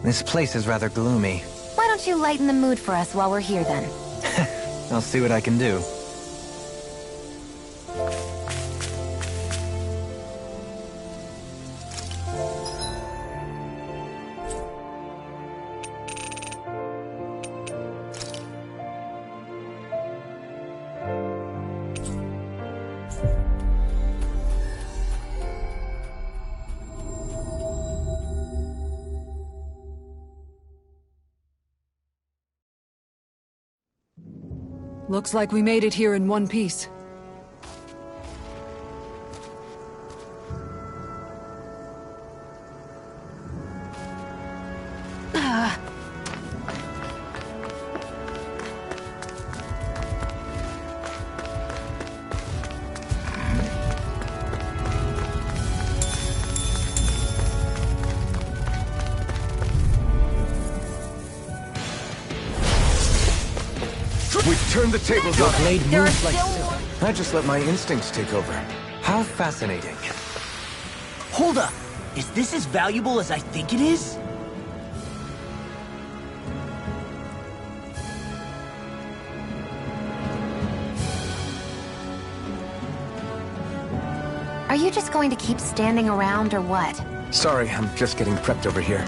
This place is rather gloomy. Why don't you lighten the mood for us while we're here then? I'll see what I can do. Looks like we made it here in one piece. Turn the tables up. Blade moves like silk. I just let my instincts take over. How fascinating. Hold up! Is this as valuable as I think it is? Are you just going to keep standing around or what? Sorry, I'm just getting prepped over here.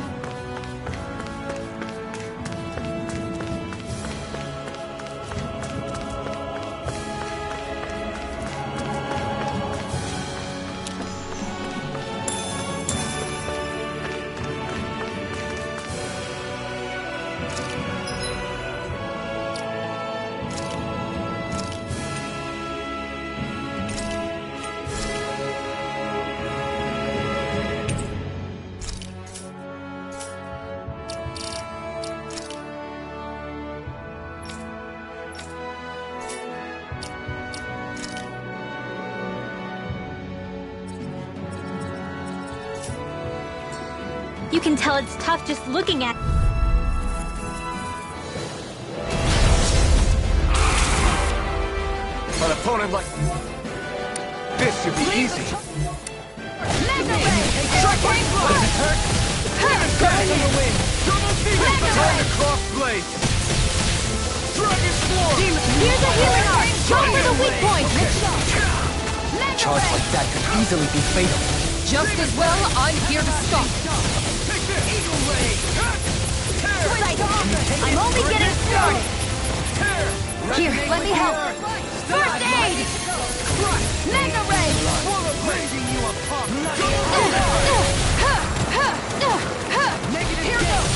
You can tell it's tough just looking at. An opponent like this should be easy. Here's a healing art! Go for the weak point! A charge like that could easily be fatal. Just as well, I'm here to stop. I'm only getting started! Here, let me help! First aid! Mega Ray! Here goes!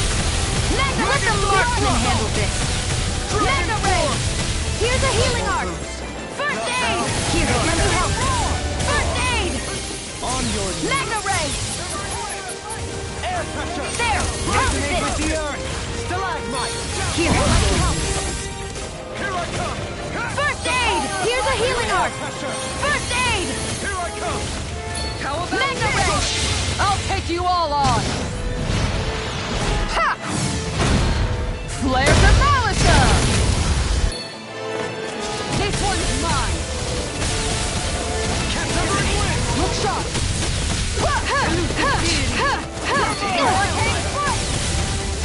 Let the marksman handle this! Mega Ray! Here's a healing art! First aid! Here, let me help! First aid! On your Mega Ray! air pressure! There! Help Resonate with this! the earth! Stalagmite! Here, let me help! Here I come! First aid! Here's a healing art! First aid! Here I come! How about Mega Ray! I'll take you all on! Ha! Flares of Malisa! This one's mine! Look sharp!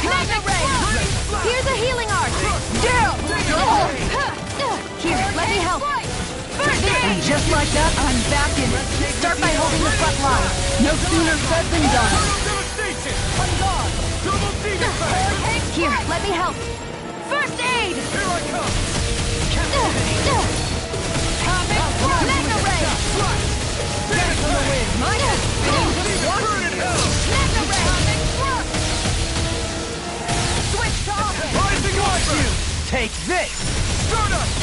Mega Ray! Here's a healing art! Here, let me help! First aid! And just like that, I'm back in it. Start by holding the front line. No sooner said than done. Here, let me help! First aid! Here I come! Mega Ray! Dance on the wind! Mega Ray! Switch to offense! Rising on you! Take this! Stardust!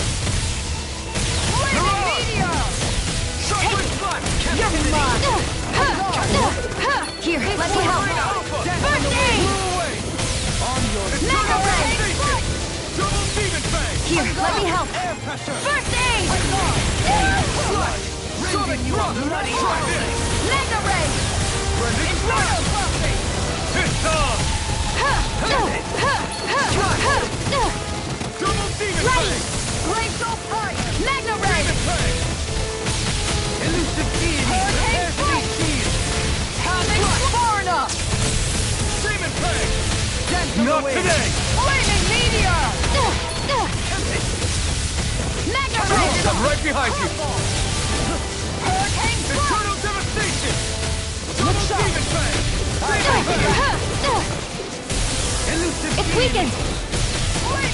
Meteor! Sharpest blood! You're mine! Here, let me help! First aid! On your Mega Ray! double demon fang! Here, let me help! Air pressure! First aid! Sonic you are bloody! Mega Ray! Inferno blessing! It's on! Double demon Ready! fang! Blaze so bright! Mega Ray! Demon fang! Elusive deity! Hurricane SDC! Far enough! Demon fang! behind you! Hurricane Eternal devastation! Look sharp. Elusive It's weakened.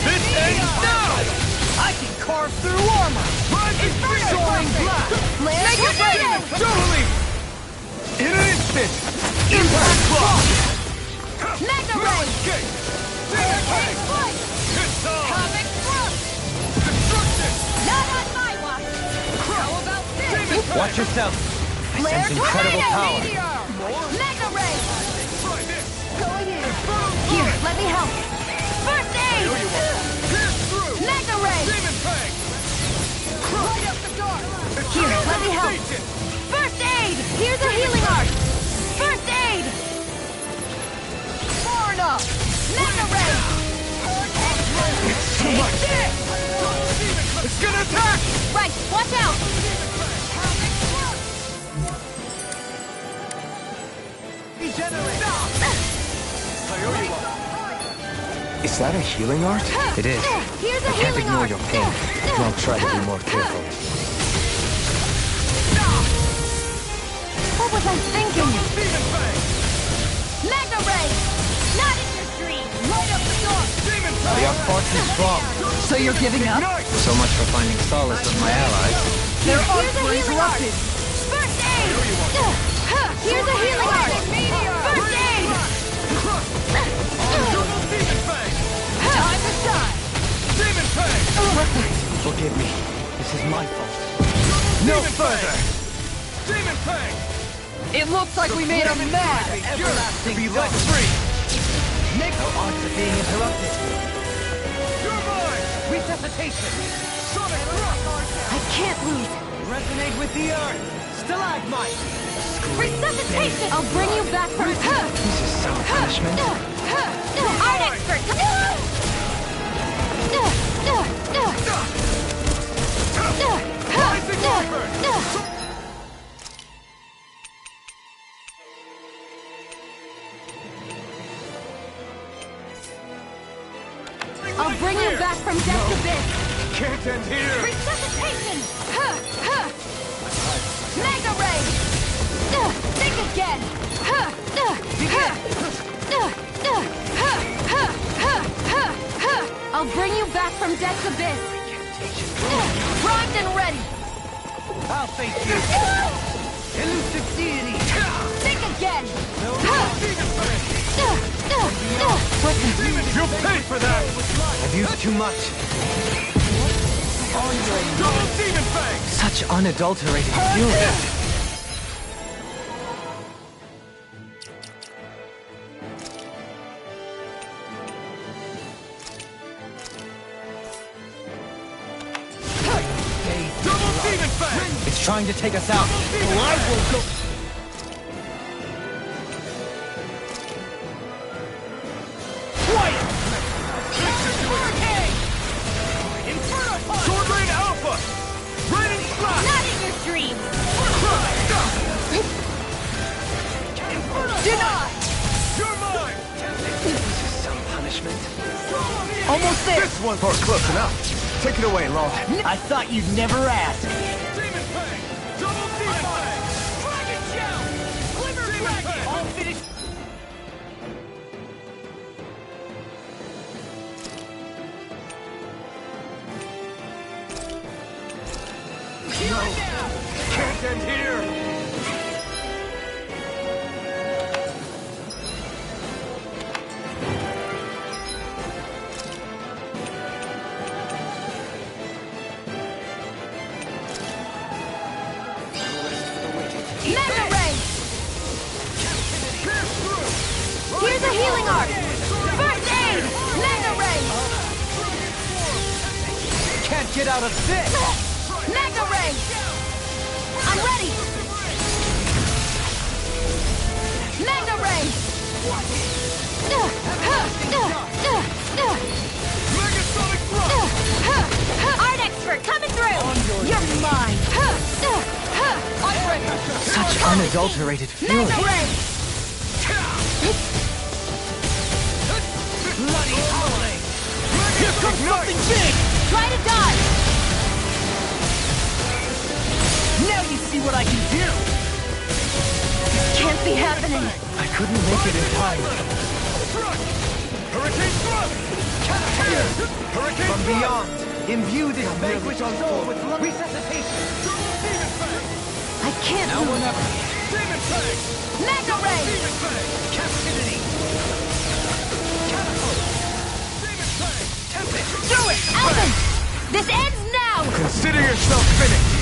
This ends now! I can carve through armor! Rising Soaring blast! Make it rain. Totally! In an instant! Impact block! Mega Ray. Escape! Hurricane Flight. Good song! Comic Thrust. Destruction! Not on my watch. How about this? Watch yourself! I Flare sense incredible tornado power! meteor. Mega Ray. Try this! Going in. Here, let me help. First aid. Pierce through! Mega Ray. Demon Fang! Light up the dark. Here, Eternal let me help. devastation! First aid. Here's a healing art. First aid. Far enough. Mega Ray. Too much! It's gonna attack! Right, watch out. Is that a healing art? It is. Here's a I can't healing ignore art. your pain. I'll try to be more careful. What was I thinking? Mega Ray. Not in your dream. Light up the dark. They are far too strong. So you're giving up? So much for finding solace with my allies. Here's a healing art. First aid. Here's a healing art. First aid. Time to shine. Forgive me. This is my fault. No further! Demon Fang! It looks like we made a mad. Everlasting be let free! Make no odds of being interrupted. You're mine! Resuscitation! Sonic Thrust! I can't lose. Resonate with the earth! Stalagmite! Resuscitation. I'll bring you back from. This is some punishment. Art expert. Rising Orphan! I'll bring you back from death's abyss. Can't end here! Resuscitation. Mega Ray. Think again. I'll bring you back from death's abyss. Primed and ready. I'll face you! Elusive deity! Think again. You'll pay for that! I've used too much. Double Demon Fang! Such unadulterated fury. Double Demon Fang! It's trying to take us out. Oh, I will go... Sword Rain Alpha! Raining Slash! Not in your dreams. Deny! You're mine! Some punishment. Almost there! This one's close enough. Take it away, Law. I thought you'd never ask. Demon Fang! Double Demon Fang! Dragon Shell! Glimmer Dragon! All finished! No! Can't end here! Mega Ray. Here's a healing art. First aid. Mega Ray. Can't get out of this! Mega Ray. I'm ready. Mega Ray. Megasonic Thrust! Art expert coming through. You're mine. I'm ready. Such unadulterated fury. Mega Ray. Bloody howling! Here comes something big! Try to dodge. see what I can do! Can't be happening. I couldn't make it in time. Hurricane thrust! Catapult! Hurricane from beyond, imbue this vanquished soul with resuscitation. I can't Now or lose. never. Demon Fang! Magna Ray! Demon Fang! Captivity! Catapult! Demon Fang! Tempest! Do it! Alvin! This ends now! Consider yourself finished!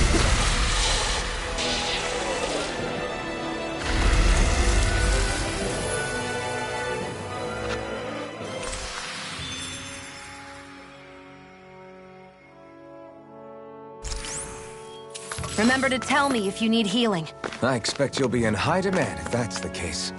Remember to tell me if you need healing. I expect you'll be in high demand if that's the case.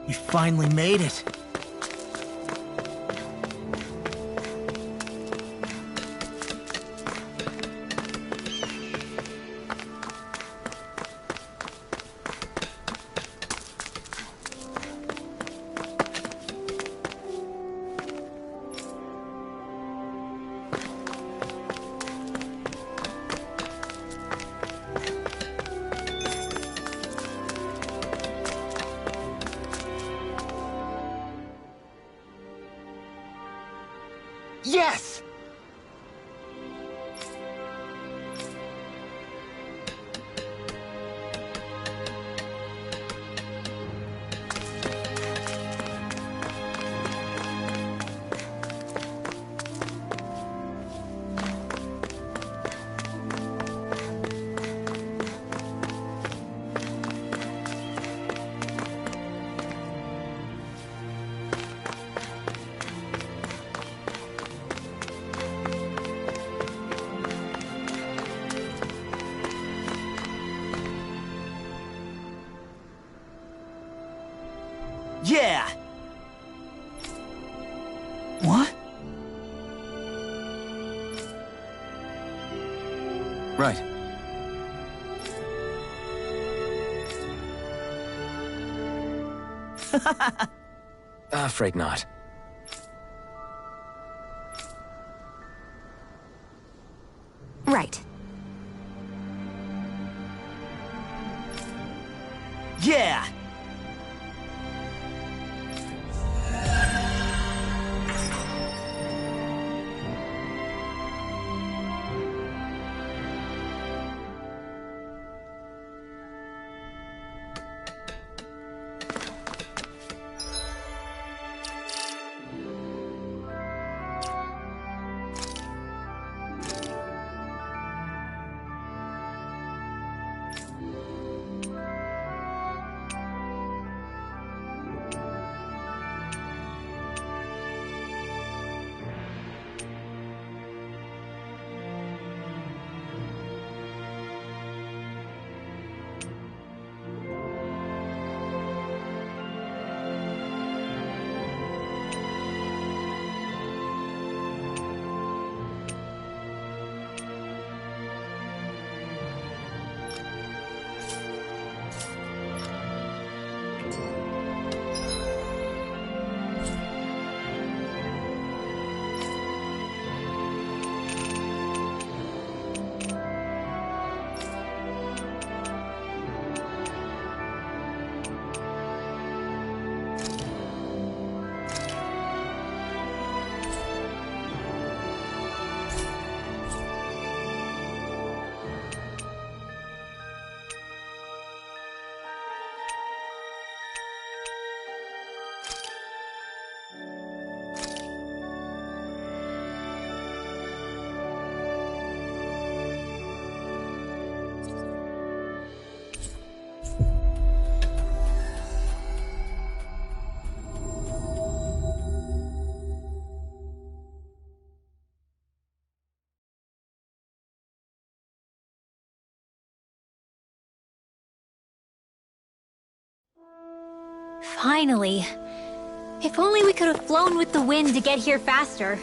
We finally made it. Yes! Yeah! What? Right. Afraid not. Right. Yeah! Finally. If only we could have flown with the wind to get here faster.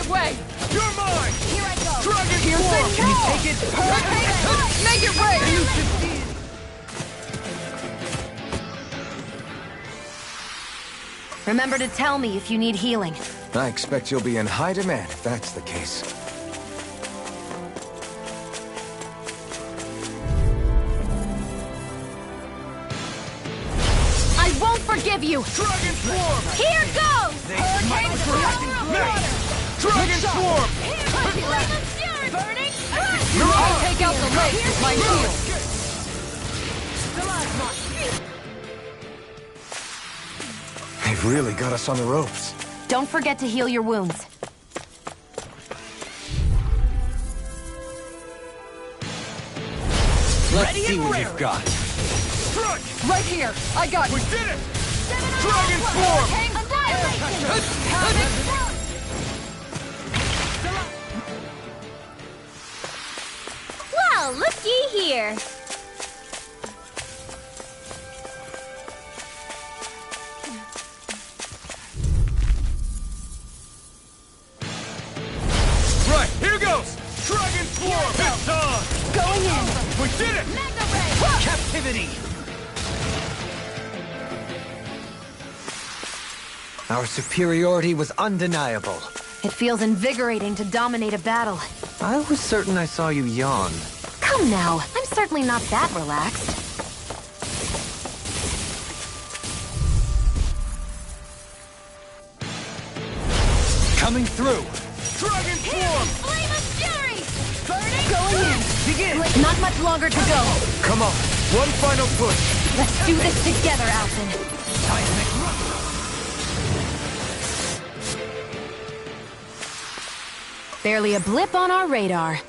Way! You're mine! Here I go. Dragon Here's form! the Can you roll. take it? Perfect. Make it rain. You succeed! Remember to tell me if you need healing. I expect you'll be in high demand if that's the case. I won't forgive you. Dragon form! Here goes. Dragon form! Burning. I'll take out the lake with my shield. They've really got us on the ropes. Don't forget to heal your wounds. Let's see what you've got. Strike! Right here. I got We did it! Dragon form! Well, looky here. Right, here goes! Dragon form! It's on! Going in. We did it! Captivity! Our superiority was undeniable. It feels invigorating to dominate a battle. I was certain I saw you yawn. Come now. I'm certainly not that relaxed. Coming through! Dragon form! Flame of fury! Burning! Going in. Begin! Not much longer to go. Come on, one final push. Let's do this together, Alton. Seismic rush! Barely a blip on our radar.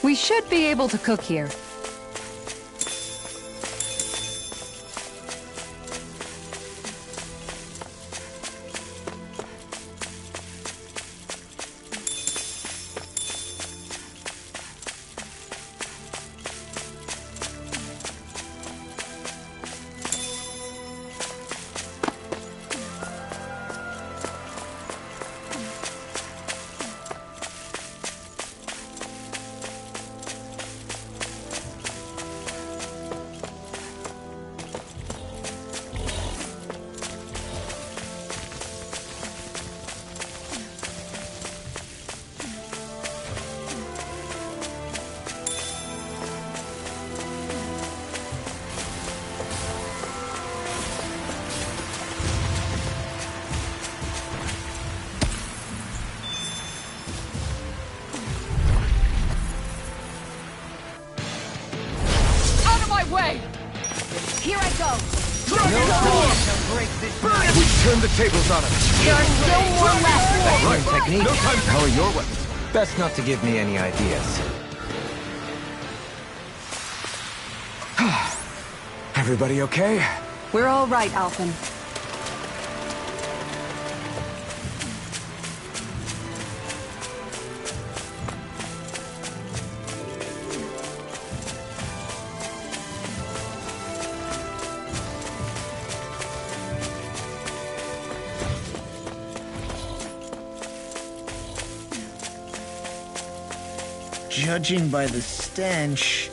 We should be able to cook here. Way! Here I go! Dragon form! We turned the tables on them. There are still more left! Right technique. No time. How are your weapons? Best not to give me any ideas. Everybody okay? We're all right, Alphen. Judging by the stench,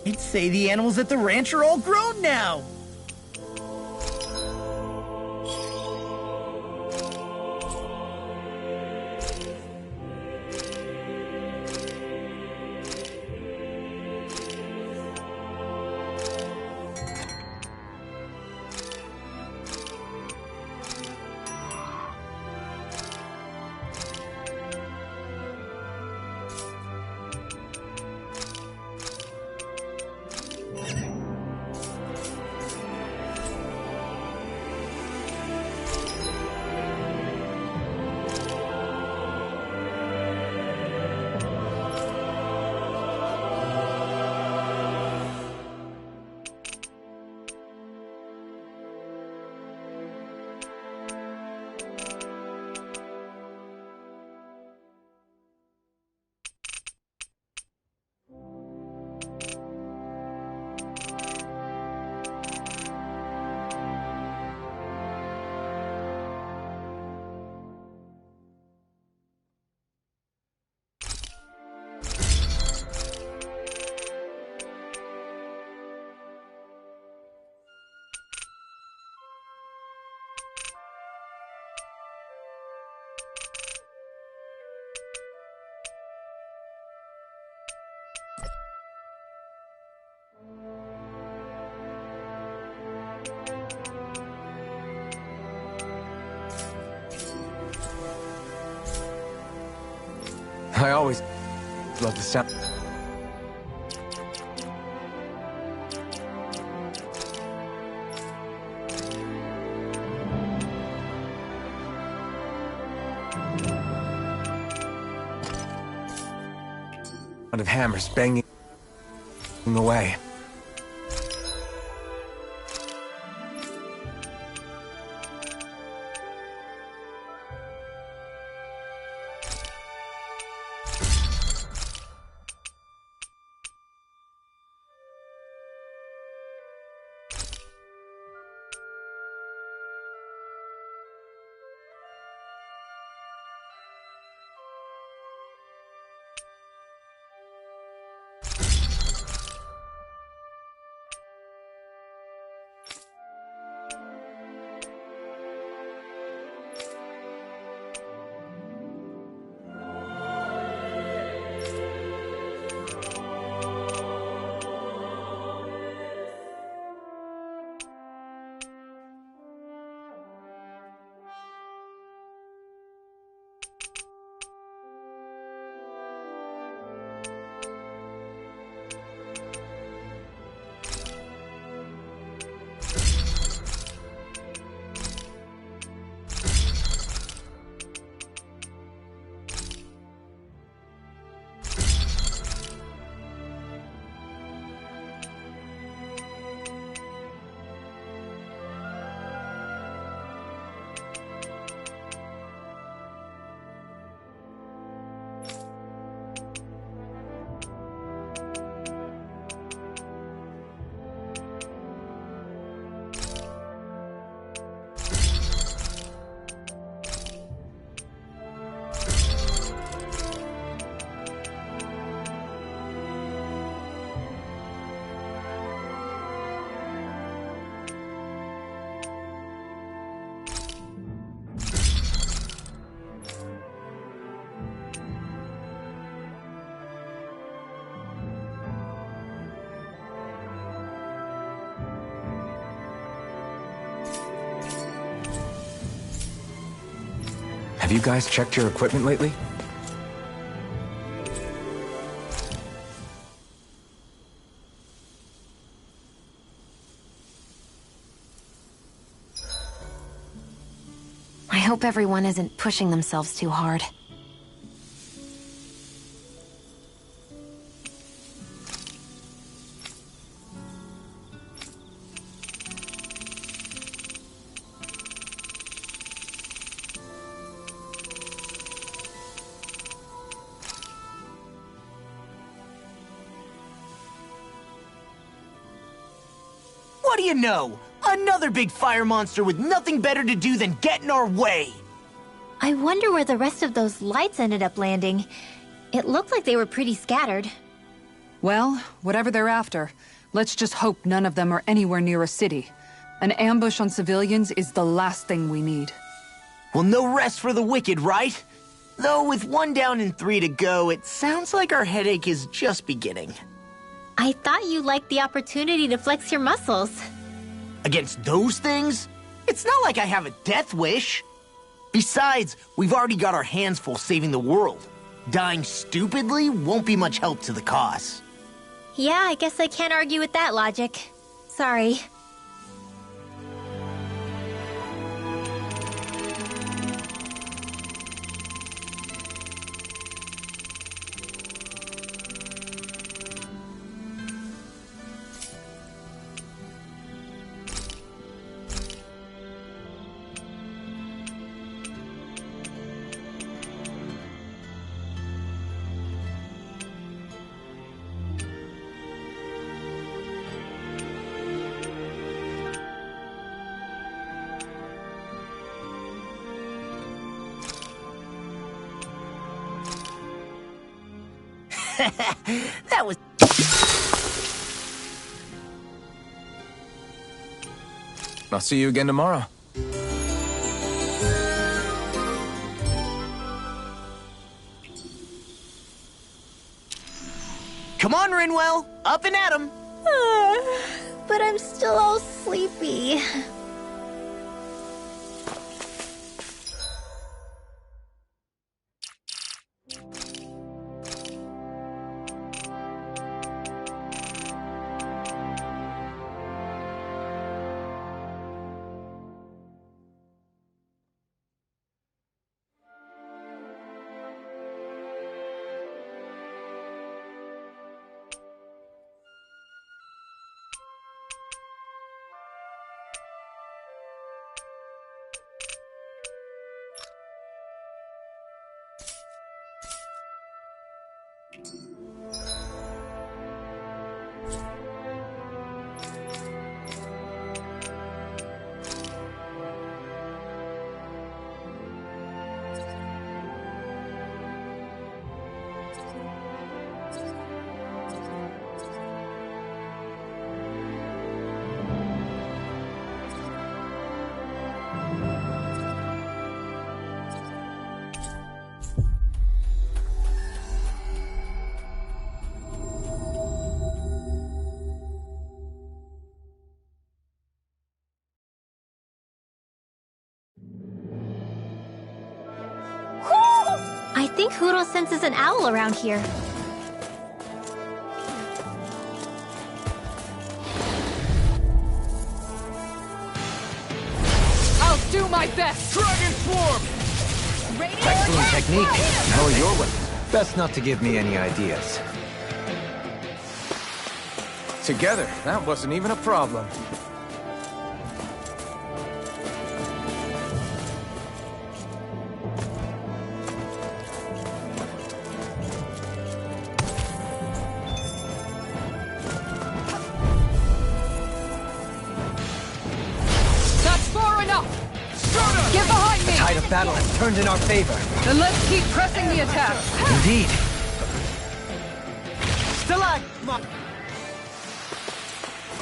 I'd say the animals at the ranch are all grown now. I always love the sound. Of hammers banging away. Have you guys checked your equipment lately? I hope everyone isn't pushing themselves too hard. What do you know? Another big fire monster with nothing better to do than get in our way! I wonder where the rest of those lights ended up landing. It looked like they were pretty scattered. Well, whatever they're after, let's just hope none of them are anywhere near a city. An ambush on civilians is the last thing we need. Well, no rest for the wicked, right? Though with 1 down and 3 to go, it sounds like our headache is just beginning. I thought you liked the opportunity to flex your muscles. Against those things? It's not like I have a death wish. Besides, we've already got our hands full saving the world. Dying stupidly won't be much help to the cause. Yeah, I guess I can't argue with that logic. Sorry. That was... I'll see you again tomorrow. Come on, Rinwell. Up and at 'em. But I'm still all sleepy. I think Hootle senses an owl around here. I'll do my best! Dragon Swarm! Excellent technique. How are your weapons? Best not to give me any ideas. Together, that wasn't even a problem. That's far enough! Get behind me! Tide of battle has turned in our favor. Then let's keep pressing the attack! Indeed. Still on. Come on.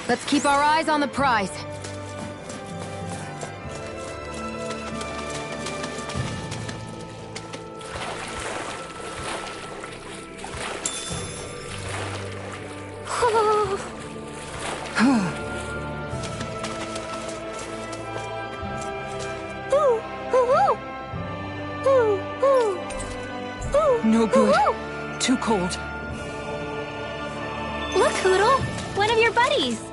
Let's keep our eyes on the prize. No good. Too cold. Look, Hootle! One of your buddies!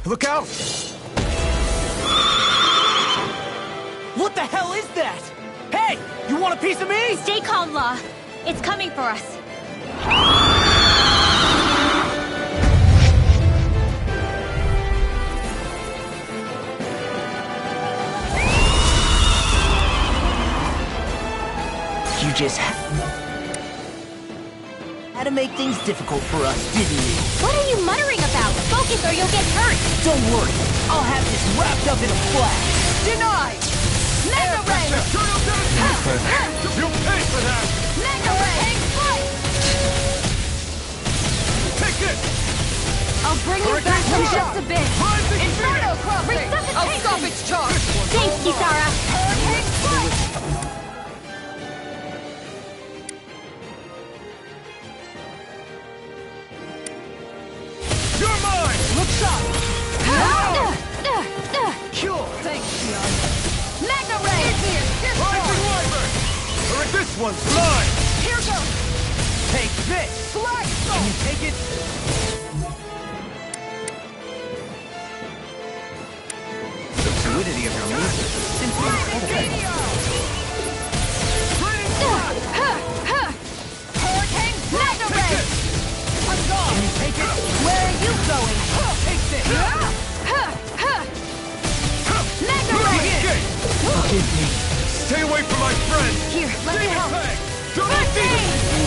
Look out! What the hell is that? Hey! You want a piece of me? Stay calm, Law. It's coming for us. You just had to make things difficult for us, didn't you? What are you muttering about? Focus or you'll get hurt. Don't worry. I'll have this wrapped up in a flash. Denied! Mega Ray! You'll pay for that! Mega Ray! Take it! I'll bring you back from just a bit. Inferno crossing! I'll Resuscitation! stop its charge! Thanks, Kisara. Hurricane strike! You're mine! Look sharp! Cure! Thanks, Sion. Mega Ray! Rising Wyvern! This one's mine! Here goes! Take this! Flag Can Stone! you take it? The fluidity of your music is simply incredible. Hurricane Mega Ray! I'm gone! Can you take it? Where are you going? Take this! Mega Ray! Forgive me. Stay away from my friend! Here, let me help. Don't see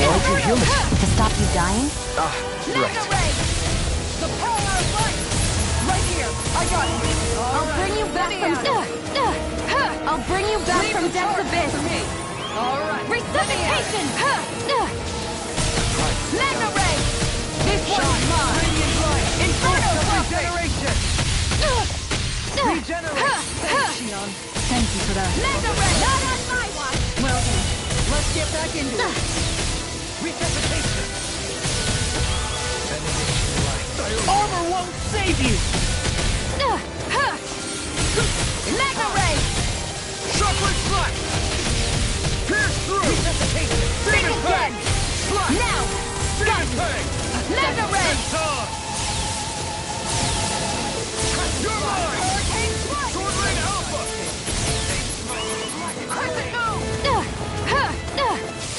Why'd you heal me? To stop you dying? Ah, Mega right. Ray! The power of light! Right here! I got it! I'll bring you back from... I'll bring you back from death's abyss! Alright. Resuscitation! Mega Ray! This one's mine! Radiant light! Inferno crossing! Regeneration! Regenerate! Thanks, Xion. Thank you for that. Mega Ray! Not on my watch! Well then, let's get back into it. Resuscitation! Armor won't save you! Mega Ray! Shockwave slash! Pierce through! Resuscitation! Think Demon again! Fang! Slash! Now! Demon Fang! Mega Ray! Tom! You're mine! Hurricane strike! Sword Rain Alpha! Crescent moon!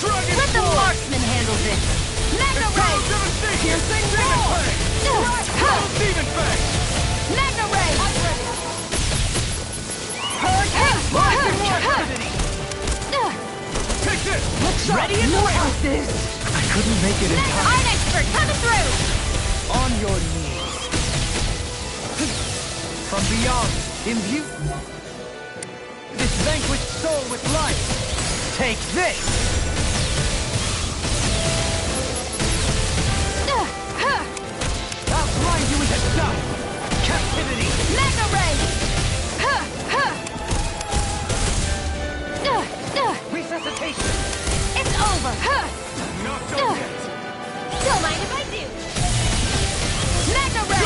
Dragon Let the Sword! marksman handle this! Mega Ray! Total Devastation! Piercing Demon roar! Fang! Double Demon Fang! Mega Ray! I'm ready! Hurricane Rising strike! captivity! Take this! Ready and ready! I couldn't make it in time. Art expert coming through! On your knees. From beyond, imbue this vanquished soul with life. Take this! I'll grind you into dust! Captivity! Mega Ray! Resuscitation! It's over! Not done yet! Don't mind if I do! Mega Ray!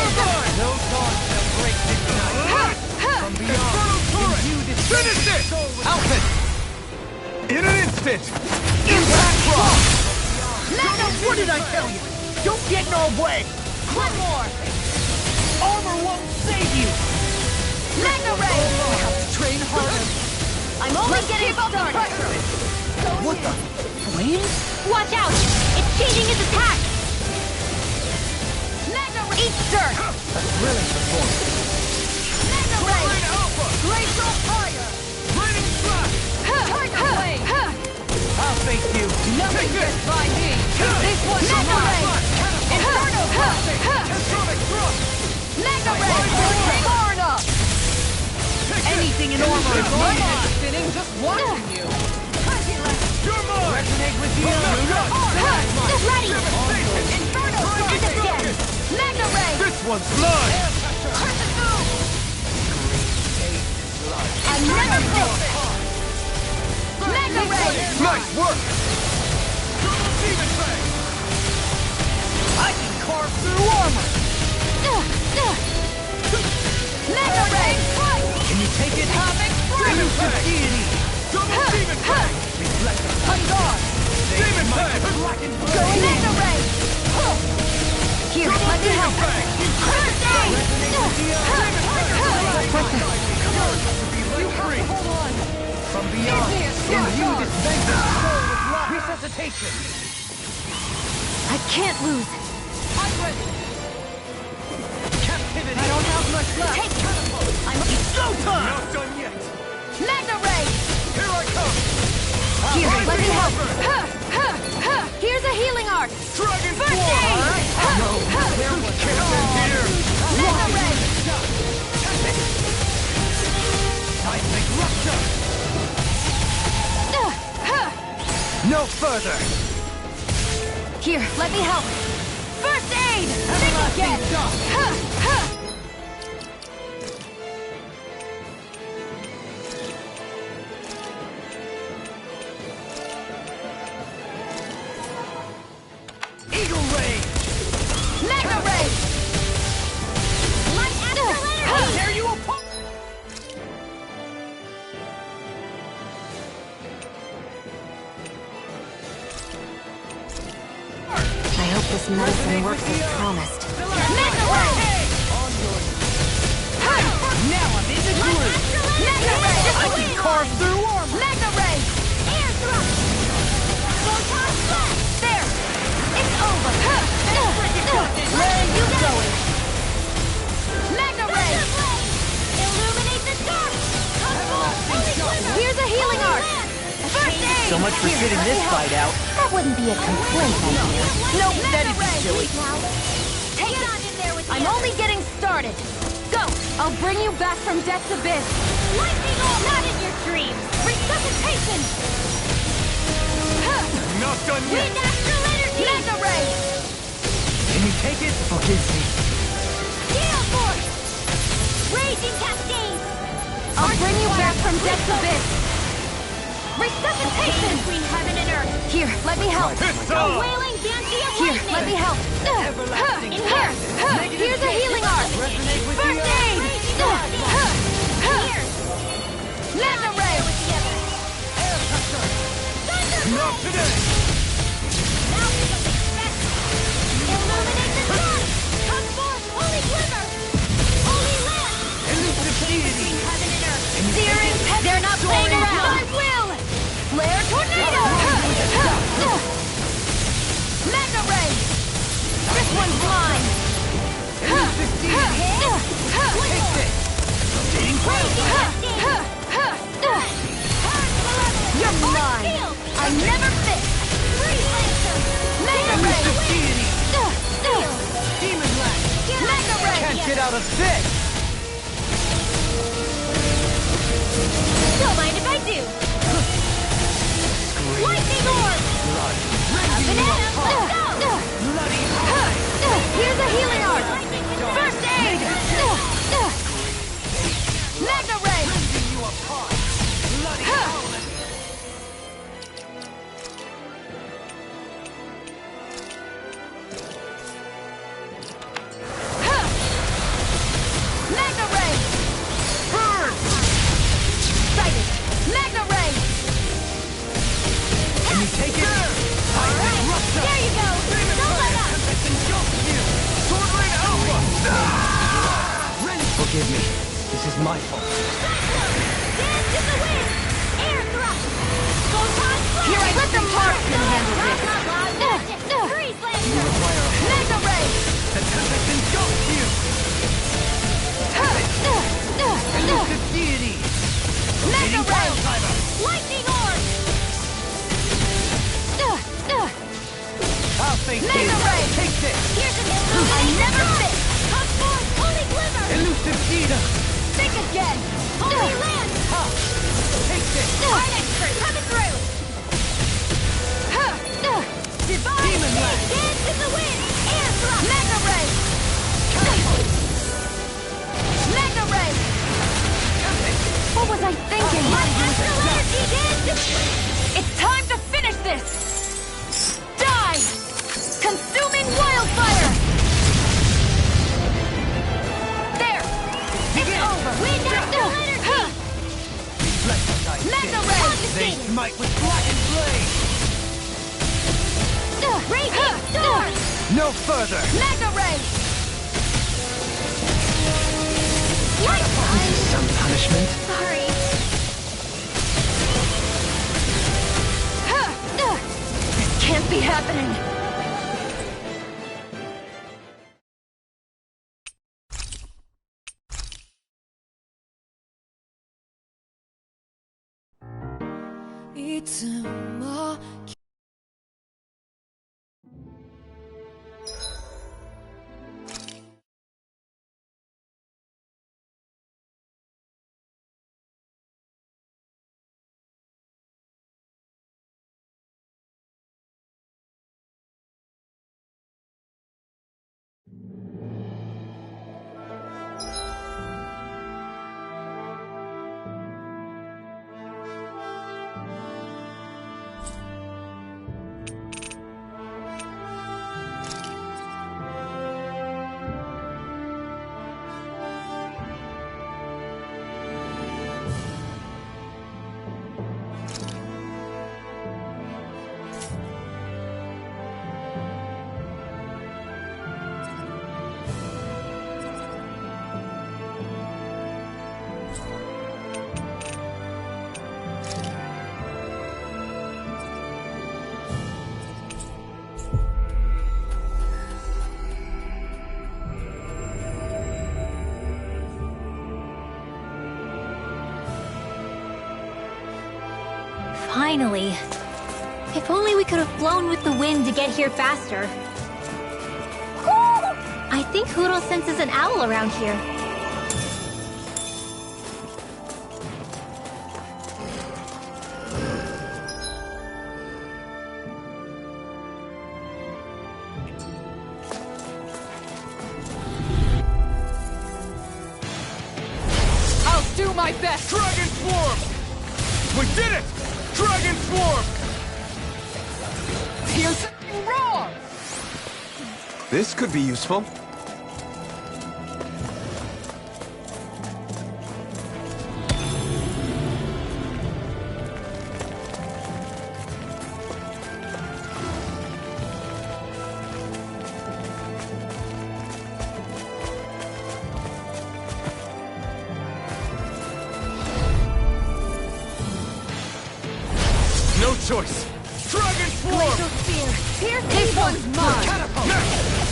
No dawn shall break this night. From beyond, imbue this Finish it! soul with Alpha! In an instant! impact rock! Mega What did I tell you? Don't get in our way! One more! Armor won't save you! Mega Ray! Train harder! I'm only getting started! What the? Flames? Watch out! It's changing its attack! Mega Ray! Eat dirt! A thrilling performance. Mega Sword Ray! Rain Alpha! Glacial fire! Raining Slash! Tiger Blade! I'll face you. Nothing gets by me! This one's Mega Ray! Slash! Inferno crossing! Atomic Thrust! Mega Ray! Far enough! Anything in armor is my head spinning just watching you. You're mine! Resonate with you. Ready! Inferno crossing! again! Mega Ray! This one's mine! Crescent moon! I'm never close! Mega Ray! Nice work! Double Demon Fang! I can carve through armor. Mega Ray! Can you take it? Demon Fang! Deity. Double Demon Fang! Reflect the I'm gone! Demon Fang! Mega Ray! Here, let me help! Fang! From beyond, imbue this vengeance soul with life. Resuscitation. I can't lose. I'm ready. Captivity. I don't have much left. Take catapult. It's go time. Not done yet. Magna Ray. Here I come. Here, let me help. Here's a healing arc. Dragon First Force. aid. No, there was here. Magna Ray. Seismic rupture. No further. Here, let me help. First aid. Think again. Eagle Ray. Magna Ray. Light astral How energy! dare you oppose? I hope this medicine works as promised. Magna Ray. Now I'm in the groove. Magna Ray. I can carve through armor. Magna Ray. Air thrust! Photon blast! There. It's over. Where are you going? Magna Ray. Thunder blade! Illuminate the dark! Holy glimmer! Here's a healing arc. First aid. So much for Here, sitting let this me help. fight out. That wouldn't be a complaint, I guess. No, Magna that'd be Ray. silly. Take Get it. on in there with the I'm others. only getting started. Go. I'll bring you back from death's abyss. Lightning all not in your dreams! Resuscitation. Not done yet. Wind astral energy! Magna Ray. Can you take it? Forgive me. Gale force! Raging cascade! I'll bring you back from death's abyss. Resuscitation. Between heaven and earth! Here, let me help. It's A on. wailing banshee of Here, lightning! let me help. Everlasting In here! Here's a healing arc. Resonate with First the aid. Here! Magna Ray. With the others! Thunder Not today. Now for something special! Illuminate the dark! Come forth, holy glimmer! Holy lamp! Elusive deity. Heaven and earth! Searing pest. They're not playing around. I will. Flare tornado. Magna Ray. This one's mine. Elusive deity. Take this. Rotating You're mine. I never fit. Magna Ray. Elusive deity. Demon Lash. Magna Ray. Can't get out of this. Don't mind if I do! Lightning orb! Rending you Banana, apart. let's go! Bloody high. Here's a healing arc. First aid. Magna Ray. Rending you apart. Bloody howling. Magna Ray. Burn. Sighted. Magna Ray. Can you take it? Seismic rupture. There you go! Don't let up! Tempest engulf you. Sword Rain Alpha. Forgive me. This is my fault. Dance in the wind! Air thrust! Photon blast! Here, I let them park and handle this. Freeze laser! Magna Ray. The tempest engulfs you. Elusive deity. Magna Ray. Lightning orb! I'll face Magna you. Ray. Take this. Here's an I never fit. Come forth, holy glimmer! Elusive deity. Think again. Holy land! Take this. Art expert coming through! Divine Demon Lash. dance in the wind! Air thrust! Magna Ray. Magna Ray. What was I thinking? Astral energy dance! It's time to finish this. Die. Consuming wildfire. There. It's over. Wind astral energy! Reflect on thy Magna sin. Ray. They smite with blackened blade. Raging storm! No further. Magna Ray. This is some punishment. Sorry. This can't be happening. Finally. If only we could have flown with the wind to get here faster. Whoo! I think Hoodle senses an owl around here. I'll do my best! Dragon Swarm! We did it! Dragon Swarm! Here's roar! This could be useful. No choice! Dragon Swarm! Glacial Spear. Here's This one's mine! Catapult!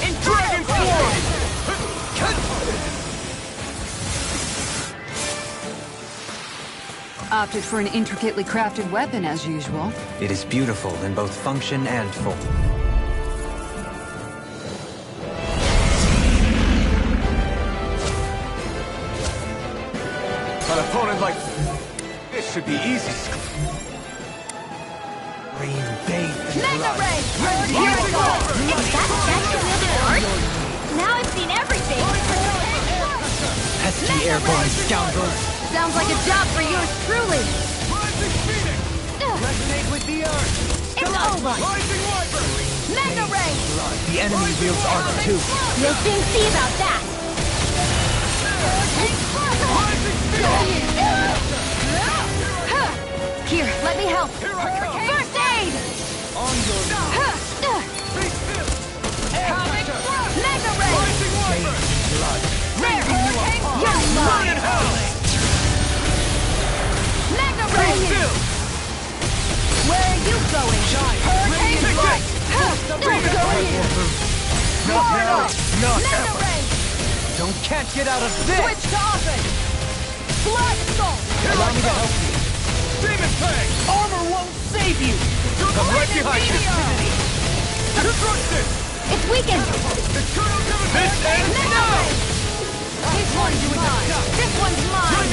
In Dragon Swarm! Opted for an intricately crafted weapon, as usual. It is beautiful in both function and form. An opponent like this should be easy. Green bait. Mega Ray! Here I go! Is that wielded art? Now I've seen everything! Pesky airborne scoundrels! Sounds like a job for yours truly. Rising Phoenix! Resonate with the earth. It's over. Rising Wyvern! Mega Ray! The enemy wields armor too. You'll soon see about that! Rising Phoenix! Here, let me help. Here I come! First aid! On your Be still! Mega Ray! Rising Wyvern! There! You're Burn in mine! hell! Mega Be Ray! still! Where are you going? Hurricane Take Strike! Not now! Not Mega ever! Ray! Can't get out of this! Switch to offense! Blood Assault! Allow me to help you! Demon Fang! Armor won't save you. I'm right behind you! Destruction! It's weakened! This ends Mega now! Ray! This one's mine! This one's mine!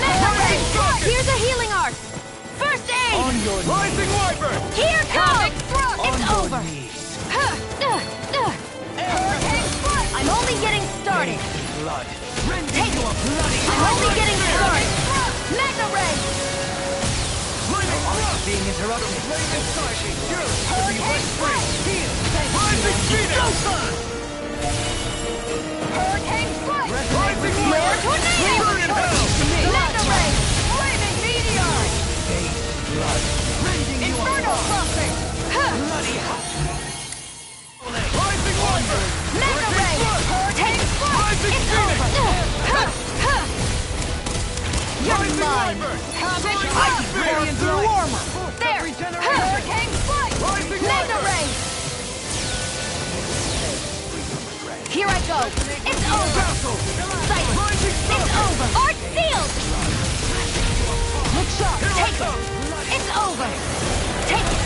Mega Ray! Here's a healing art! First aid! Rising Wyvern! Here comes! It's over! I'm only getting started! Blood. Take it! I'm only getting started! Mega Ray! Being interrupted. Hurricane Strike! Rising Phoenix! Hurricane Strike! Rising Flare Wyvern! Tornado! Burn in hell! Mega Ray! Flaming Meteor! Inferno Crossing! Mega Ray! Hurricane Strike! Rising It's Phoenix! over! mine! Shake it up! Brilliant blue armor! There! Hurricane Flight! Mega Ray! Here I go! It's over! Silence! It's over! Art sealed! Look sharp! Take it! It's over! Take it!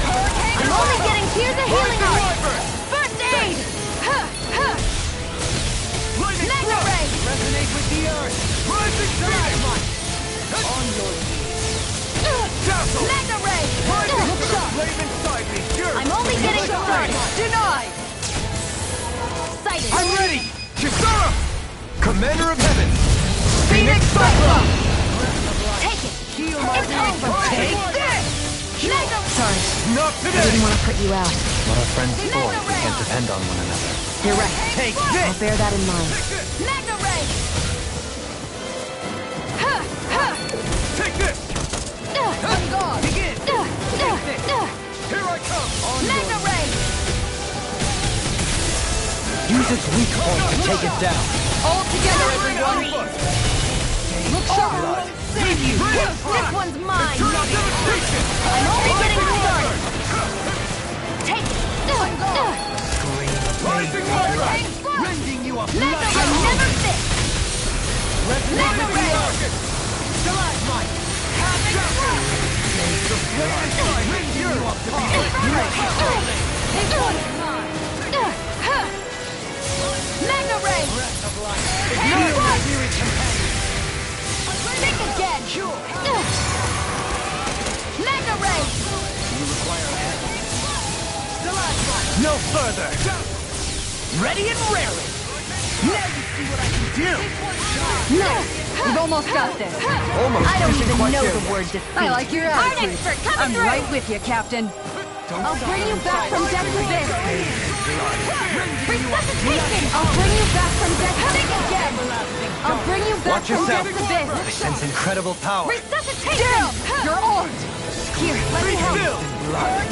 I'm only getting... Here's a healing art! First aid! Mega Ray! Resonate with the earth! Rising Phoenix! On your knees! Mega Ray! Look sharp! Flame inside me! I'm only getting started! Denied! Sighted! I'm ready! Chegada! Commander of Heaven! Phoenix Cyclone! Take it! Heal my It's over! Take this! Mega... Sorry, Not I today! didn't want to put you out. What are friends for? We can't depend on one another. You're right. Take I'll this! bear that in mind. Mega Ray! Take this! I'm gone! Begin! Here I come! Mega Ray! Use its weak point to take it down. all together, everyone! Look sharp! This one's mine! Devastation! I'm only getting started! Take it! I'm gone! Rising Hydra! Hurricane Flight! Rending you up! Mega Ray! I never fit! Mega Ray! Stalagmite! Rending you up to be This one's mine! Mega Ray! Heal my weary companion! Think again! Mega Ray! You require help. Stalagmite! No further! Ready and raring! Now you see what I can do! No! We've almost got this. Almost I don't isn't even quite know there the yet. word defeat. I like your Art attitude. expert coming I'm through! right with you, Captain. I'll bring you back from death's abyss! Resuscitation! I'll bring you back from death's Think again! I'll bring you back Watch from yourself. death's abyss! I sense incredible power. Resuscitation! You're armed! Here, let me help. Still!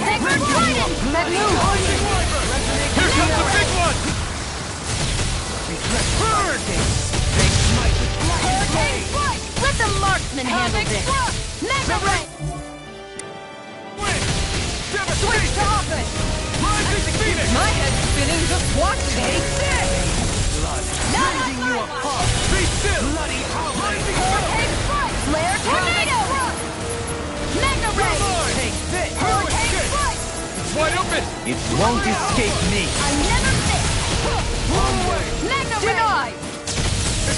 Sacred Trident! Let me Here comes the big one! Burn! Hurricane Flight! Let the marksman handle this! Mega Ray! Switch to offense! Rising Phoenix! My head's spinning just watching. Take this! Rending you apart! Be still! Bloody Rising Hurricane Flight! Flare Tornado! Mega Ray! Take this! Hurricane Flight! It's wide open! It won't escape me. I never miss! Mega Ray! Denied!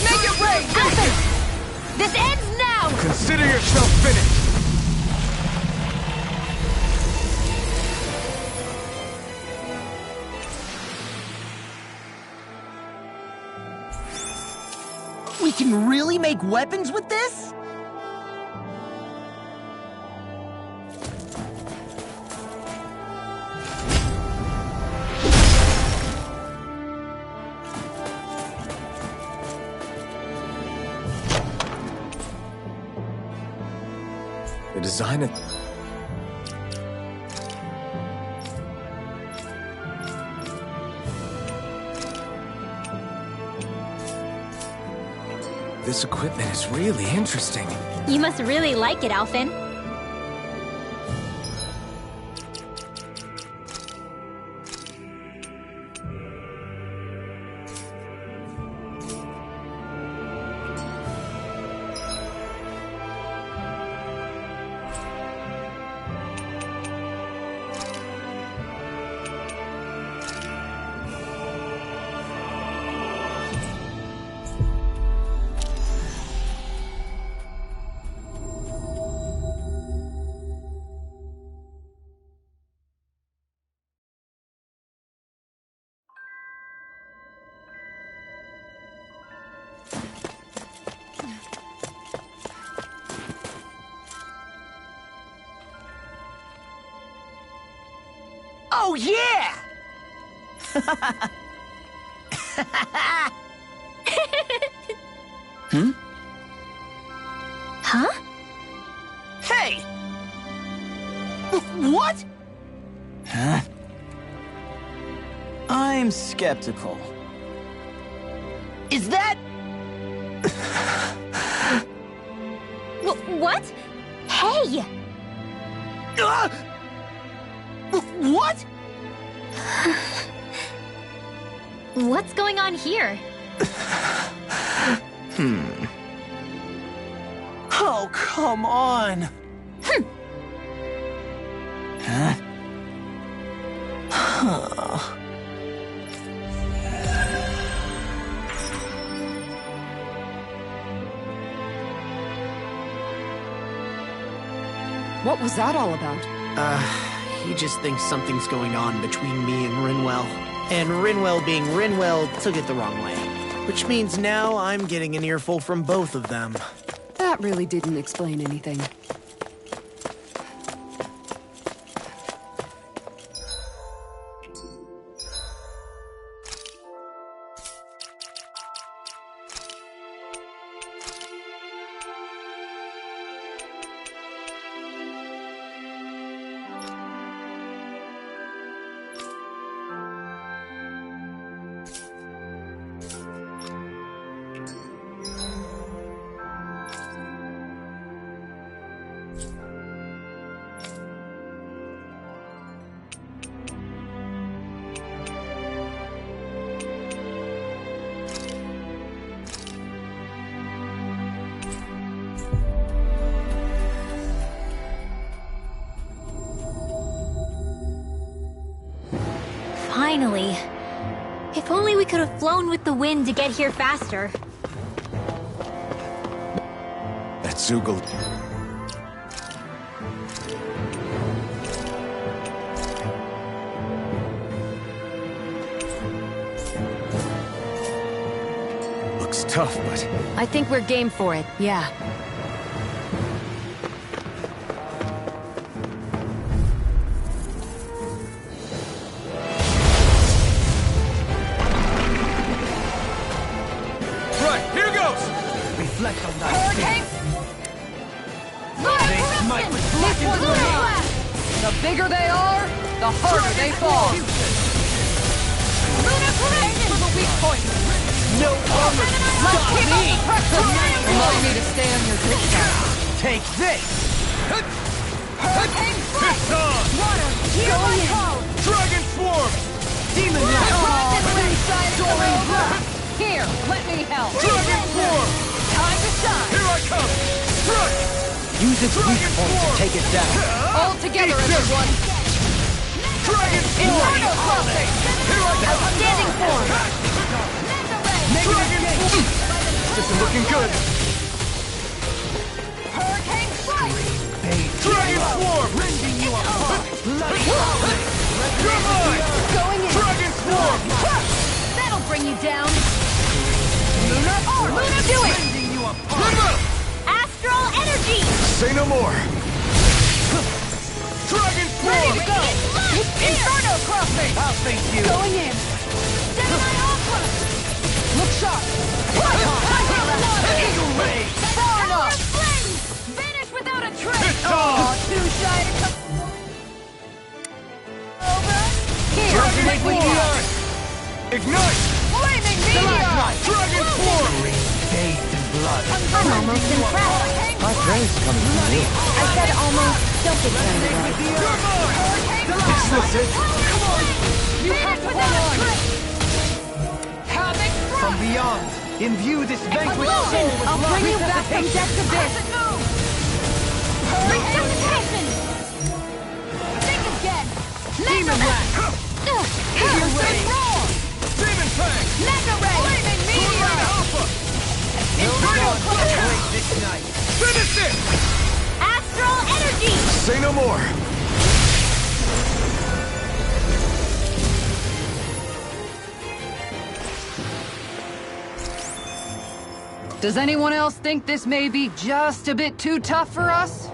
Mega Ray! Alpha! This ends now! Consider yourself finished! We can really make weapons with this? The design of... This equipment is really interesting. You must really like it, Alphen. Oh, yeah! Huh? Hey! What? Huh? I'm skeptical. Is that... What? Hey! What? What's going on here? Oh, come on. Huh? What was that all about? He just thinks something's going on between me and Rinwell. And Rinwell being Rinwell took it the wrong way. Which means now I'm getting an earful from both of them. That really didn't explain anything. Finally. If only we could have flown with the wind to get here faster. That Zoogle. Looks tough, but I think we're game for it, yeah. right, here goes! Reflect on that. Hurricane! This one's made. The bigger they are, the harder they fall. For the weak point. No armor can Let's stop keep up me! the pressure. Allow me to stay on your good side. Take this! Hurricane strike! It's on! Water, hear my call! Dragon Swarm! Demon Knight! Here, let me help. Dragon Swarm! Time to shine. Here I come! Strike! Use its weak point to take it down. All together, everyone. Dragon Swarm! Inferno crossing. Here I come! Outstanding form! Dragon Swarm! This is looking good! Hurricane strike! Dragon Swarm! Rending you apart! You're mine! Going in! Dragon Swarm! That'll bring you down! Lunar Orb! Lunar, do it! Rending you apart! Remember! Astral energy! Say no more! Dragon Ready Swarm! to go! Inferno crossing! I'll thank you! Going in! Gemini Ultra! Look sharp. Eagle Ray! Far enough. Flames! Vanish without a trace! It's on! Too shy to come over! Here, Dragon let me Swarm! help. Ignite! Flaming meteor. Dragon Swarm! Bathed in blood. I'm almost impressed! My brain's coming to me. I said almost. Don't get carried away. You're mine! This was it? Come on! You have to hold on. Havoc. From beyond, imbue this vanquished soul Explosion! with I'll love. bring you back from death to this! Resuscitation! Think again! Mega Ray! Eagle Ray! Demon Fang! Mega Ray! Flaming meteor! Alpha! Inferno Cluster! Great this night. Finish it! Astral energy! Say no more! Does anyone else think this may be just a bit too tough for us?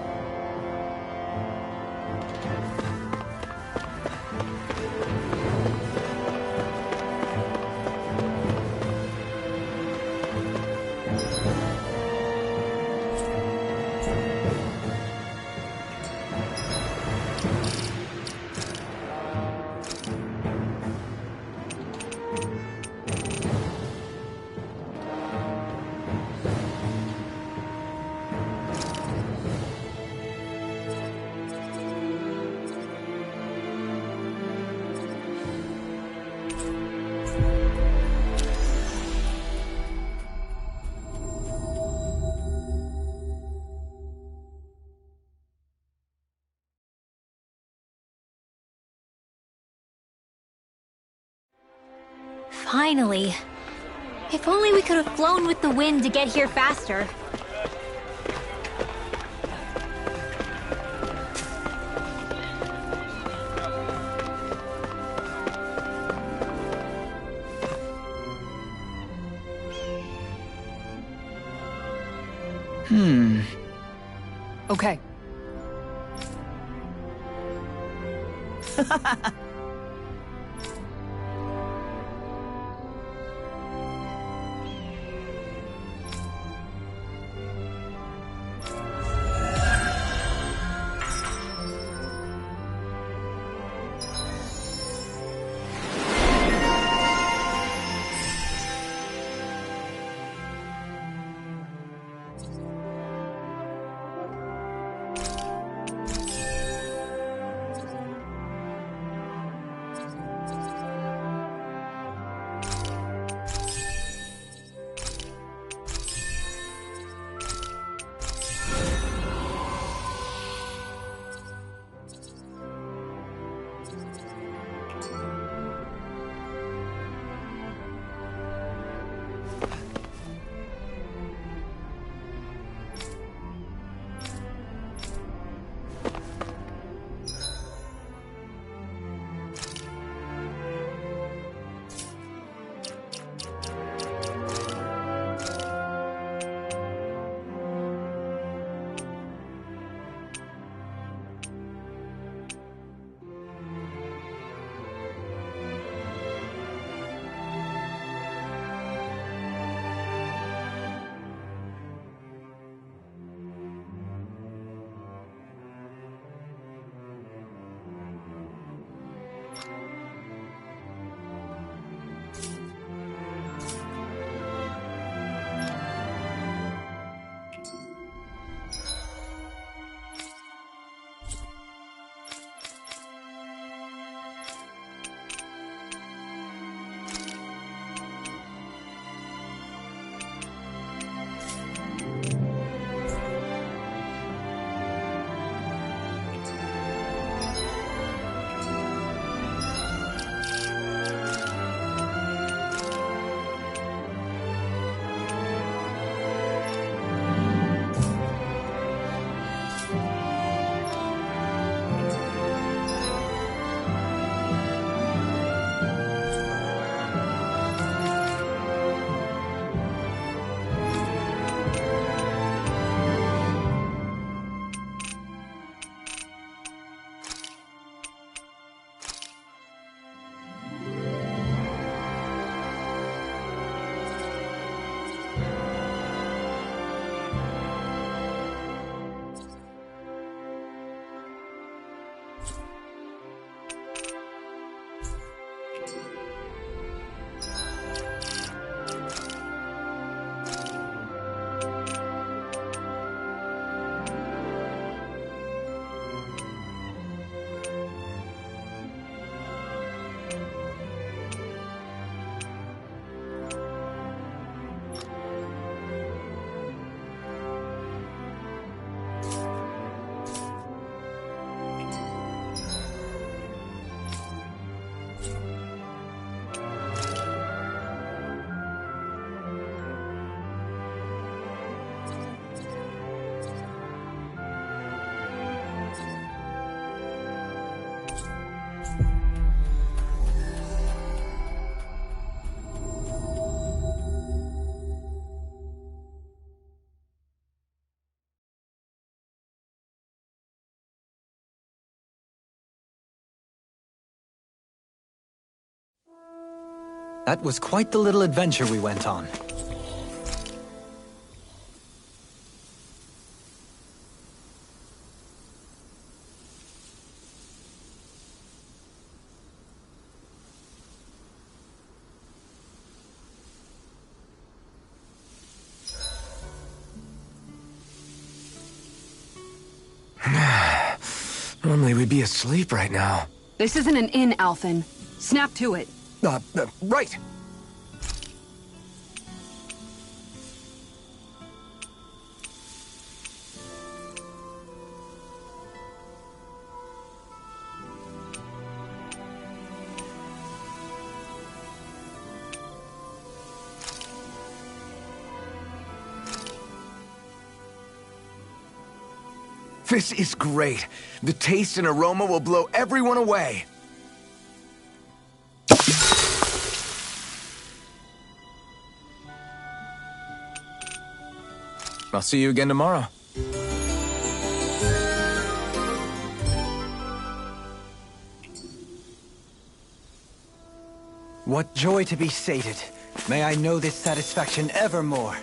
Finally. If only we could have flown with the wind to get here faster. Okay. That was quite the little adventure we went on. Normally we'd be asleep right now. This isn't an inn, Alphen. Snap to it. Right. This is great. The taste and aroma will blow everyone away. I'll see you again tomorrow. What joy to be sated. May I know this satisfaction evermore.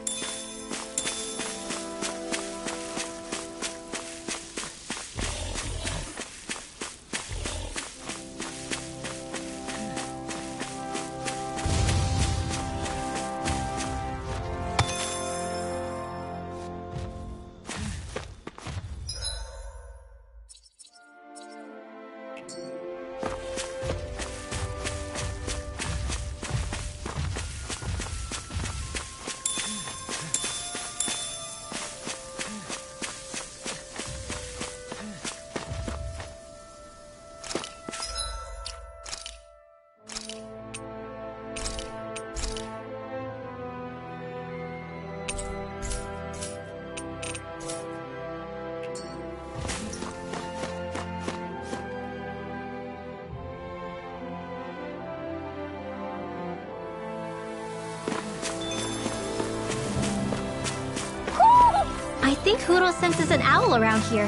I think Huro senses an owl around here.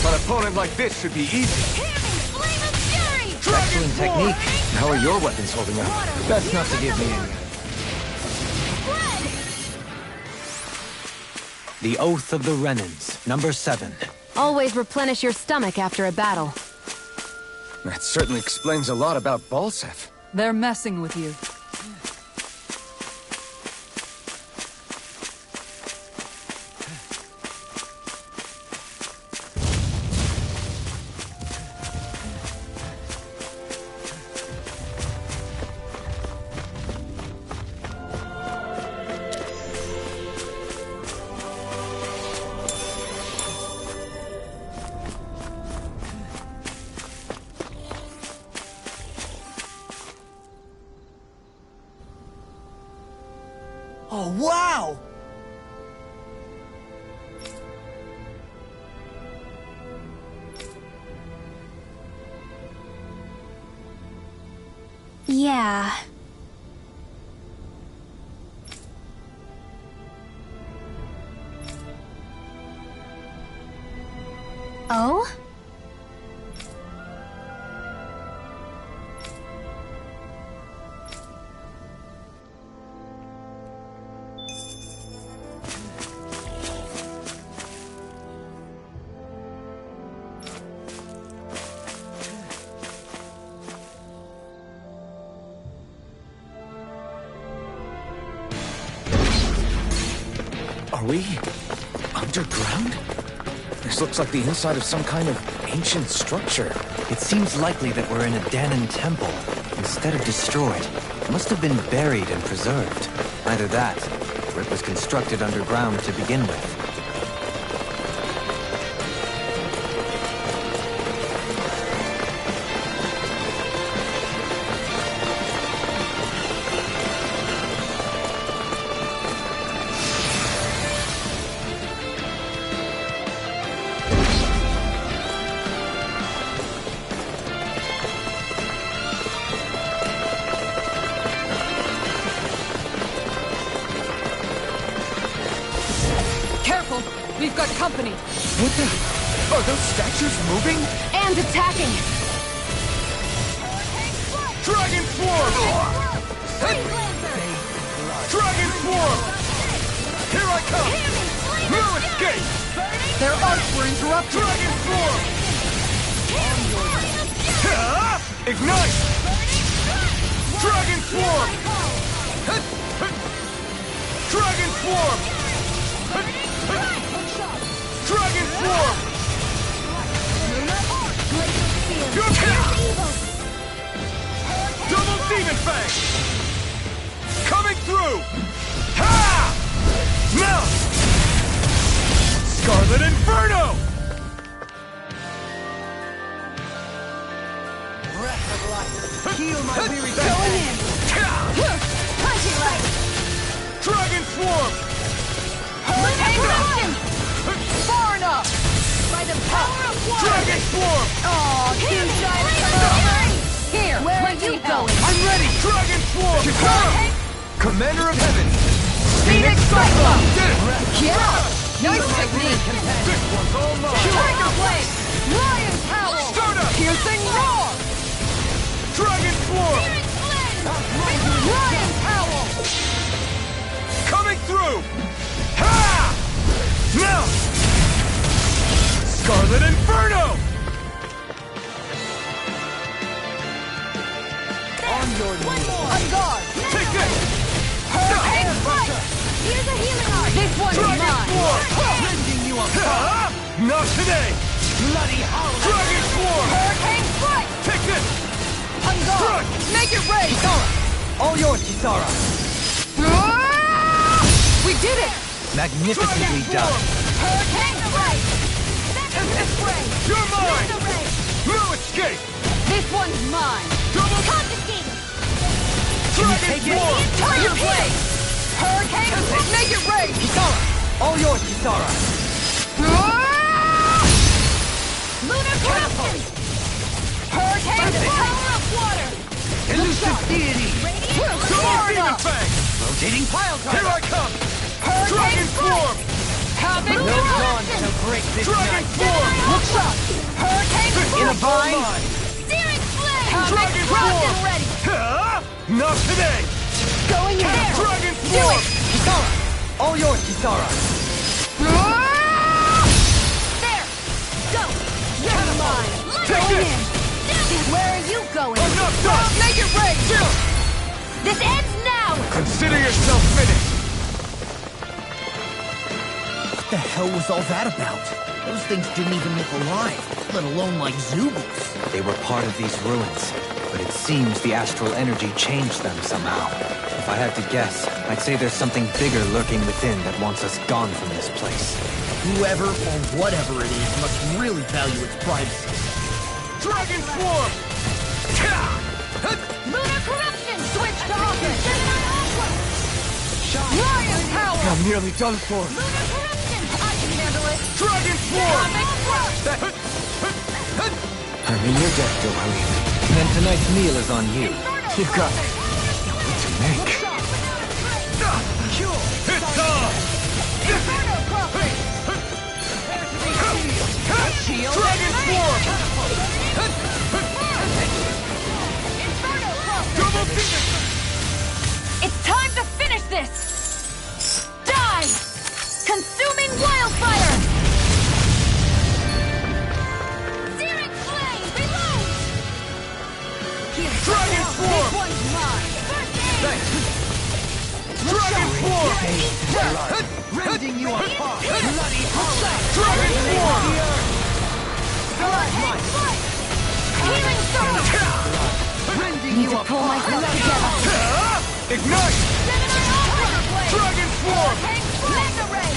An opponent like this should be easy. Excellent technique. How are your weapons holding up? Best not to give me any. The Oath of the Renans, number 7. Always replenish your stomach after a battle. That certainly explains a lot about Balsef. They're messing with you. Oh, wow! Yeah. Oh? Are we underground? This looks like the inside of some kind of ancient structure. It seems likely that we're in a Danon temple. Instead of destroyed, it must have been buried and preserved. Either that, or it was constructed underground to begin with. We've got company! What the? Are those statues moving? And attacking! Dragon form! Dragon form! Here I come! No escape! Their arcs were interrupted! Dragon form! Ignite! Dragon form! Dragon form! Dragon form! Double demon fang! Coming through! Ha! Mount! Scarlet Inferno! Breath of life. Heal my weary Going in. Punching light. Dragon Swarm! Hurricane. Far enough! By the power of water. Dragon Swarm! Oh, too shy to come. Here, where are you going? I'm ready! Dragon Swarm! Hurricane. Commander of Heaven! Phoenix Cyclone. Did it! Yeah. Nice technique. This one's all mine! Tiger Blade. Lion's Howl. Stardust! Piercing Roar. Dragon Swarm! Lion's Howl. Coming through! Ha! Now! Scarlet Inferno! On your knees! On guard. Take this! Hurricane Strike. Here's a healing art. This one's Dragon mine. Swarm! Rending you Ha! Not today! Bloody hollow. Dragon Swarm! Hurricane Strike. Take this! On guard. Strike! Make it rain. All yours, Kisara. We did it. Magnificently done. Hurricane Strike. That's spray. You're mine! The rain. No escape! This one's mine. Double Confiscated. Dragon take it? Swarm! Tiger Blade. Hurricane. Make it rain. Kisara. All yours, Kisara. Lunar corruption. Hurricane. The power of water. Elusive deity. Double Demon Fang! Rotating pile Here I come! Hurricane Dragon Swarm! Havoc. No dawn shall break this Dragon night. Swarm! Look shot. Hurricane. This In a one's all vine. mine! Searing flame. Dragon Crossed Swarm! and ready. Ha! Not today! Going in. Dragon Do Swarm! it. Kisara. All yours, Kisara. There. Go. You're mine. Take Going this. in. Where are you going? I'm not done! Make it rain. This ends now. Consider yourself finished! What the hell was all that about? Those things didn't even look alive, let alone like Zoobles. They were part of these ruins, but it seems the astral energy changed them somehow. If I had to guess, I'd say there's something bigger lurking within that wants us gone from this place. Whoever or whatever it is must really value its privacy. Dragon Swarm! Lunar corruption. Switch to offense. Lion's Howl. I'm nearly done for. Lunar corruption. I can handle it. Dragon Swarm! I'm in your debt, Dohalim. Then tonight's meal is on you. You got it. To make. It's on! Dragon Swarm! Double Demon! It's time to finish this! Die! Consuming wildfire! Searing flame! Reload! Dragon Swarm! This one's mine! Dragon Swarm! Rending you apart. Bloody Dragon Swarm! Healing storm! Rending you Pull myself together! Ignite! Dragon Swarm! Mega ray!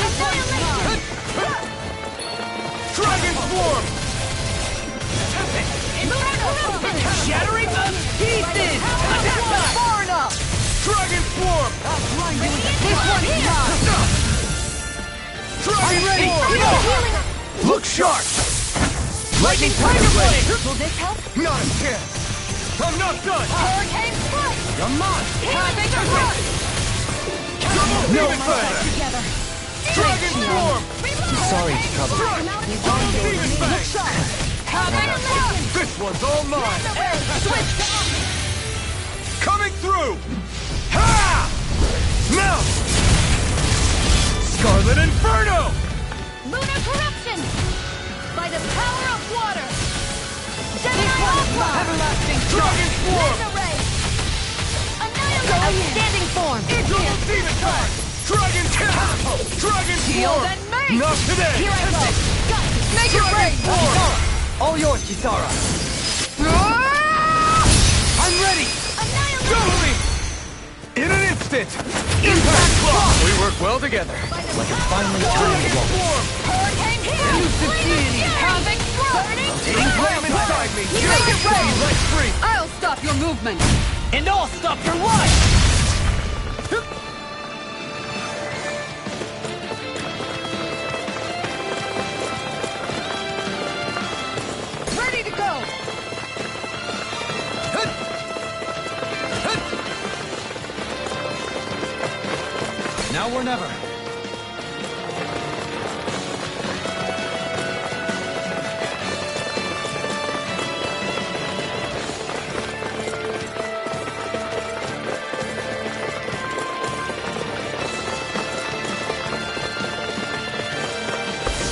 Annihilation! Dragon Swarm! Shattering the pieces! Far enough! Dragon Swarm! This one's mine! Dragon Ready! Swarm! Healing! Look sharp! Lightning Tiger Blade! Will this help? Not a chance! I'm not done! Hurricane Strike! You're mine! Havoc Rush! Double Demon Fang! Together! Dragon Swarm! Sorry to trouble you. Double Demon Fang! Havoc Rush! This one's all mine! Switch to offense! Coming through! Ha! Now! Scarlet Inferno! Lunar corruption! By the power of water! Everlasting Dragon Swarm! Ray! Annihilate! Outstanding form! Double Demon Fang! Dragon Catapult! Dragon Swarm! and make! Not today! Here I go! Got it! Make it rain! All yours, Kisara. I'm ready! Annihilate! Go, Lee! In an instant! Impact block! We work well together. Like a finely timed wall. Hurricane here! Elusive deity! Havoc burning! Taking flame inside me! You make it rain! Light free! I'll stop your movement! And I'll stop your life! Ready to go! Now or never.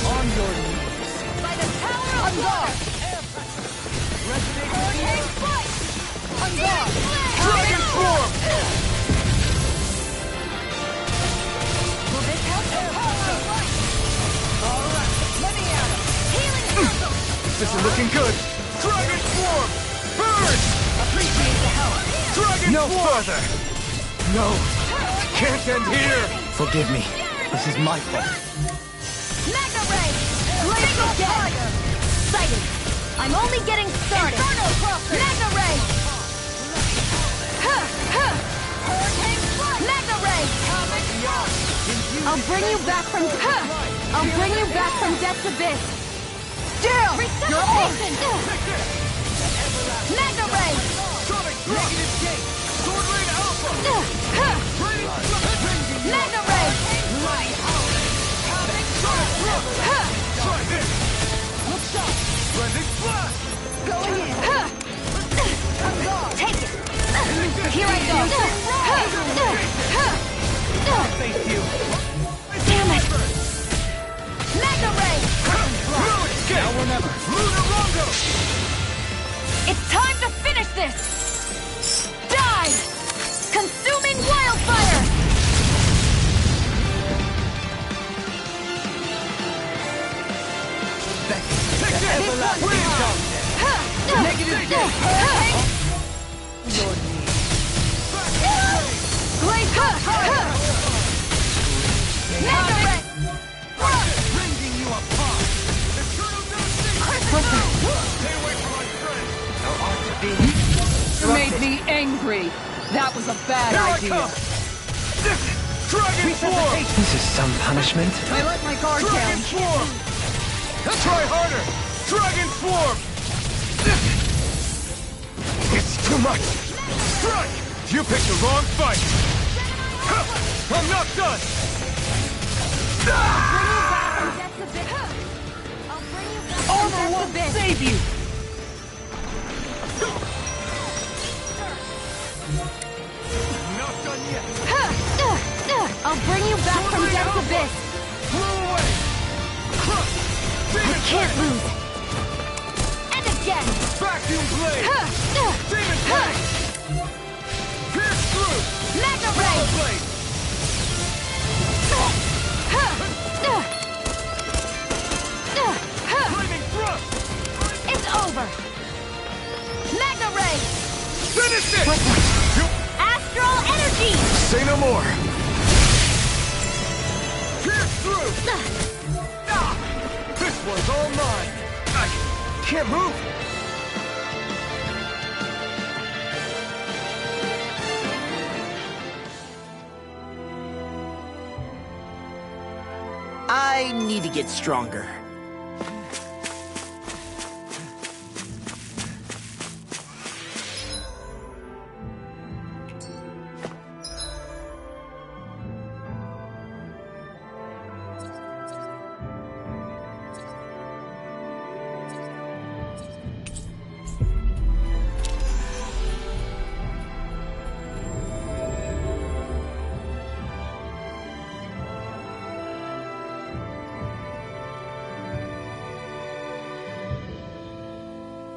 On your knees! By the power of God! Hurricane foot! Dragon form! Will this help? Alright, let me at him! Healing circle! This isn't looking good! Dragon form! Burn! Appreciate the help! Dragon no further! No! Can't end here! Forgive me. This is my fault. Magna Ray! Blaze again! Sighted! I'm only getting started! Magna Ray! Hurricane Flood! Magna Ray! I'll bring you back from... I'll bring you back from Death's Abyss! Daryl! You're off! Magna Ray! Negative gate! Sword Rain Alpha! Magna Ray! Try this! Blending blast! Going in! Take it! Here I go! Face you! Damn it! Magna Ray! Now or never! Lunar Rondo! It's time to finish this! Die! Consuming wildfire! Take this! Wind come! Negative Blaze Magna Ray! Bringing you apart! Eternal devastation! Stay away from my friend! Our art of being You made me angry. That was a bad Here I idea. come! Dragon form! This is some punishment. I let my guard Dragon down. swarm! Try harder! Dragon swarm! It's too much! Strike! You picked the wrong fight! I'm not done! Armor won't Save you! Not done yet! I'll bring you back from Death's Abyss! Blow away! I can't lose! And again! Vacuum blade! Demon blade! Pierce through! Magna Ray! Blade! Flaming thrust! It's over! Magna Ray! Finish it! Astral Energy! Say no more! Pierce through! Ah! This one's all mine! I can't move! I need to get stronger.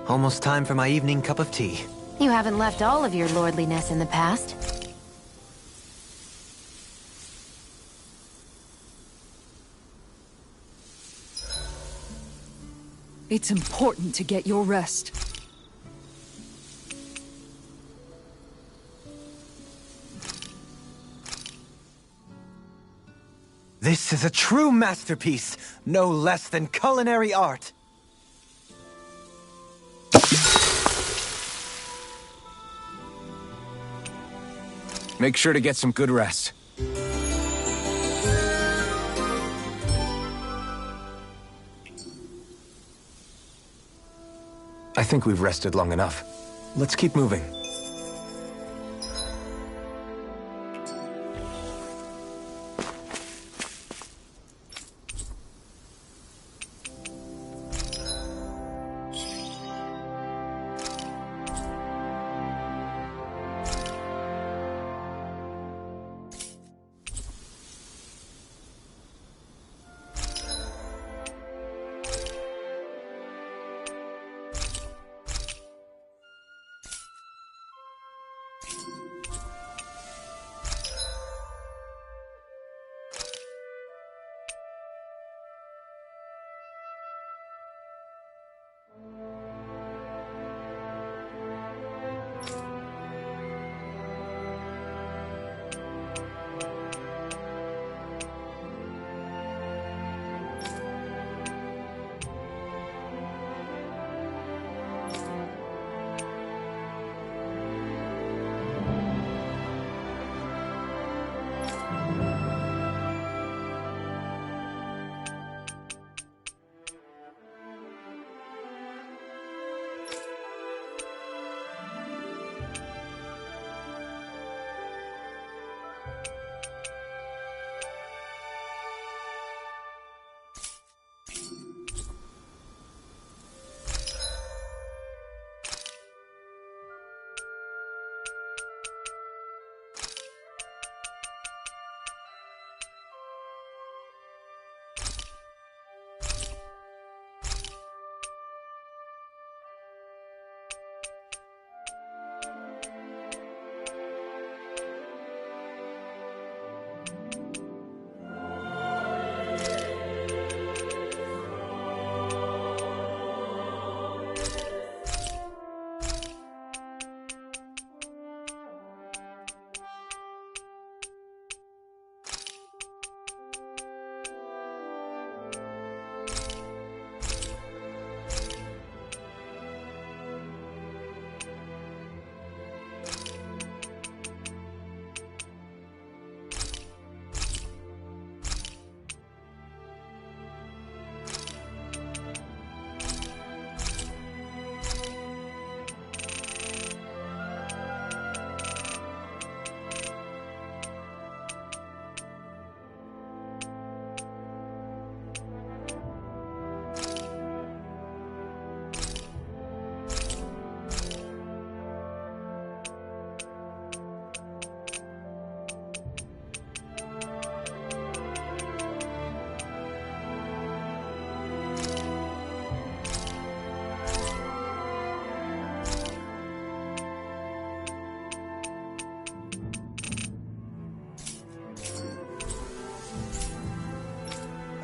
Almost time for my evening cup of tea. You haven't left all of your lordliness in the past. It's important to get your rest. This is a true masterpiece, no less than culinary art. Make sure to get some good rest. I think we've rested long enough. Let's keep moving.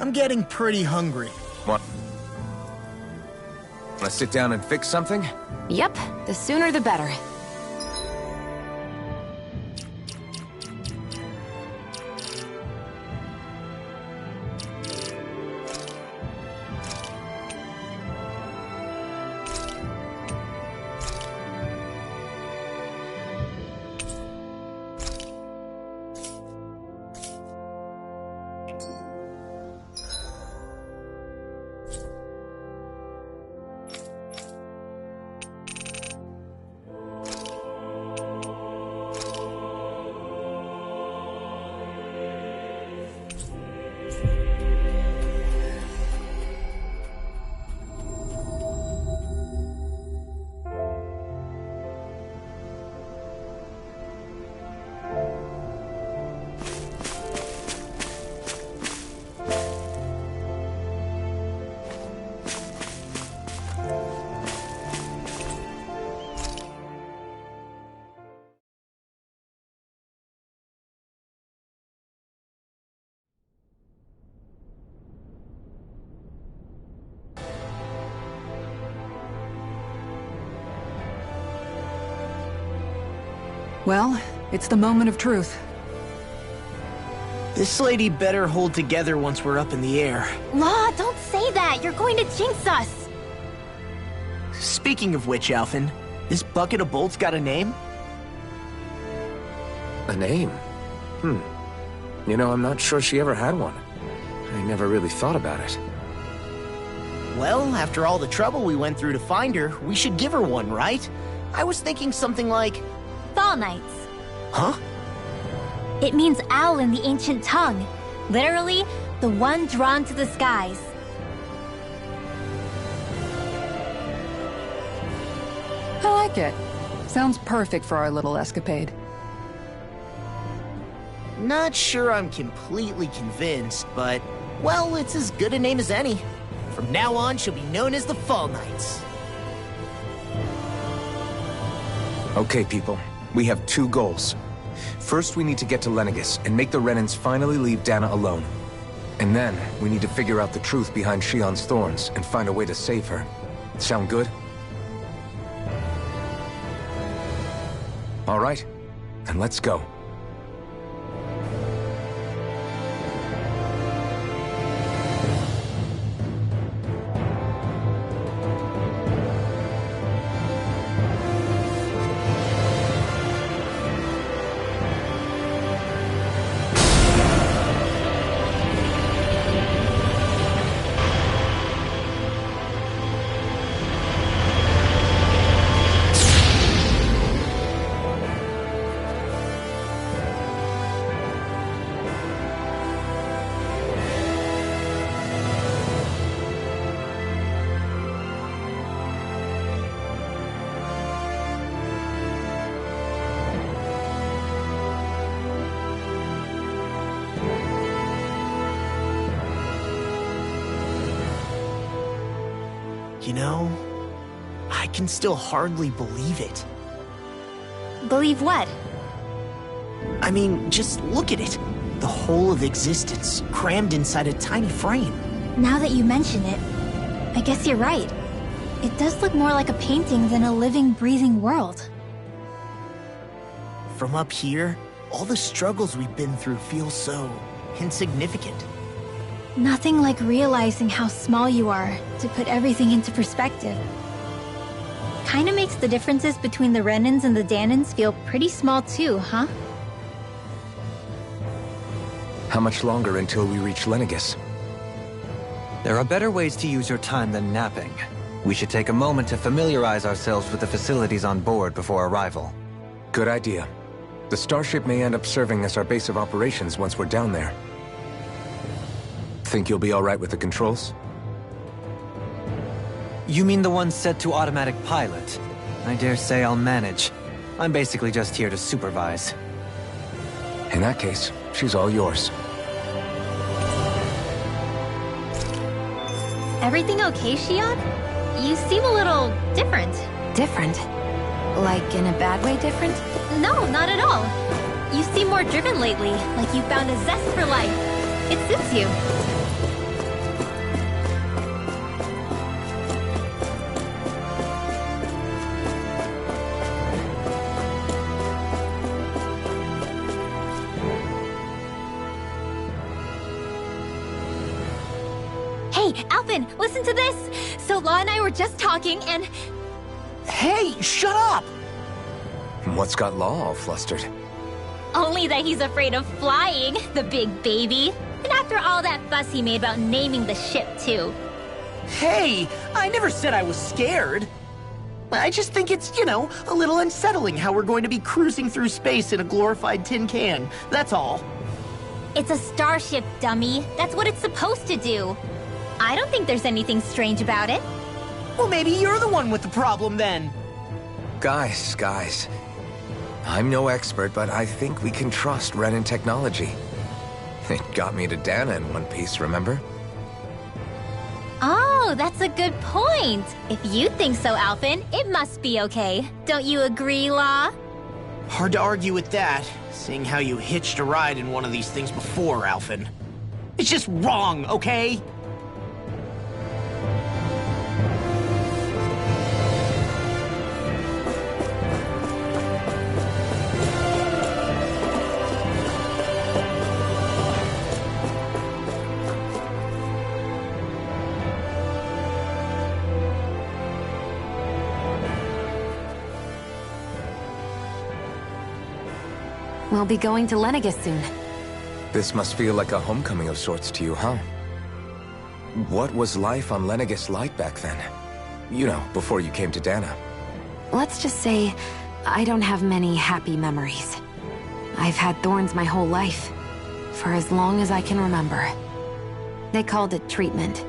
I'm getting pretty hungry. Want to sit down and fix something? Yep, the sooner the better. Well, it's the moment of truth. This lady better hold together once we're up in the air. Law, don't say that. You're going to jinx us. Speaking of which, Alphen, this bucket of bolts got a name? A name? You know, I'm not sure she ever had one. I never really thought about it. Well, after all the trouble we went through to find her, we should give her one, right? I was thinking something like... Fall Knights. Huh? It means owl in the ancient tongue. Literally, the one drawn to the skies. I like it. Sounds perfect for our little escapade. Not sure I'm completely convinced, but... well, it's as good a name as any. From now on, she'll be known as the Fall Knights. Okay, people. We have 2 goals. First, we need to get to Lenegis and make the Renans finally leave Dana alone. And then, we need to figure out the truth behind Shion's thorns and find a way to save her. Sound good? All right, then let's go. You know, I can still hardly believe it. Believe what? I mean, just look at it. The whole of existence, crammed inside a tiny frame. Now that you mention it, I guess you're right. It does look more like a painting than a living, breathing world. From up here, all the struggles we've been through feel so insignificant. Nothing like realizing how small you are to put everything into perspective. Kinda makes the differences between the Renans and the Danans feel pretty small too, huh? How much longer until we reach Lenegis? There are better ways to use your time than napping. We should take a moment to familiarize ourselves with the facilities on board before arrival. Good idea. The starship may end up serving as our base of operations once we're down there. Think you'll be all right with the controls? You mean the one set to automatic pilot? I dare say I'll manage. I'm basically just here to supervise. In that case, she's all yours. Everything okay, Shion? You seem a little different. Different? Like in a bad way different? No, not at all. You seem more driven lately, like you found a zest for life. It suits you. Hey, Alphen, listen to this! So Law and I were just talking and... Hey, shut up! What's got Law all flustered? Only that he's afraid of flying, the big baby. And after all that fuss he made about naming the ship, too. Hey, I never said I was scared. I just think it's, you know, a little unsettling how we're going to be cruising through space in a glorified tin can. That's all. It's a starship, dummy. That's what it's supposed to do. I don't think there's anything strange about it. Well, maybe you're the one with the problem then. Guys. I'm no expert, but I think we can trust Renan technology. It got me to Dana in one piece, remember? Oh, that's a good point. If you think so, Alphen, it must be okay. Don't you agree, Law? Hard to argue with that, seeing how you hitched a ride in one of these things before, Alphen. It's just wrong, okay? We'll be going to Lenegis soon. This must feel like a homecoming of sorts to you, huh? What was life on Lenegis like back then? You know, before you came to Dana. Let's just say, I don't have many happy memories. I've had thorns my whole life, for as long as I can remember. They called it treatment,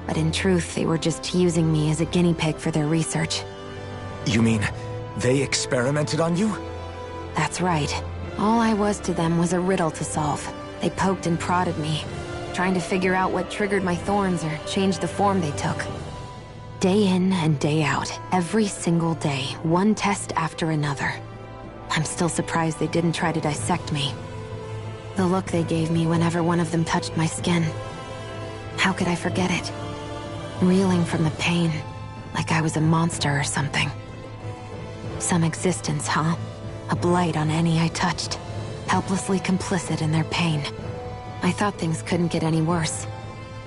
but in truth, they were just using me as a guinea pig for their research. You mean, they experimented on you? That's right. All I was to them was a riddle to solve. They poked and prodded me, trying to figure out what triggered my thorns or changed the form they took. Day in and day out, every single day, one test after another. I'm still surprised they didn't try to dissect me. The look they gave me whenever one of them touched my skin. How could I forget it? Reeling from the pain, like I was a monster or something. Some existence, huh? A blight on any I touched, helplessly complicit in their pain. I thought things couldn't get any worse,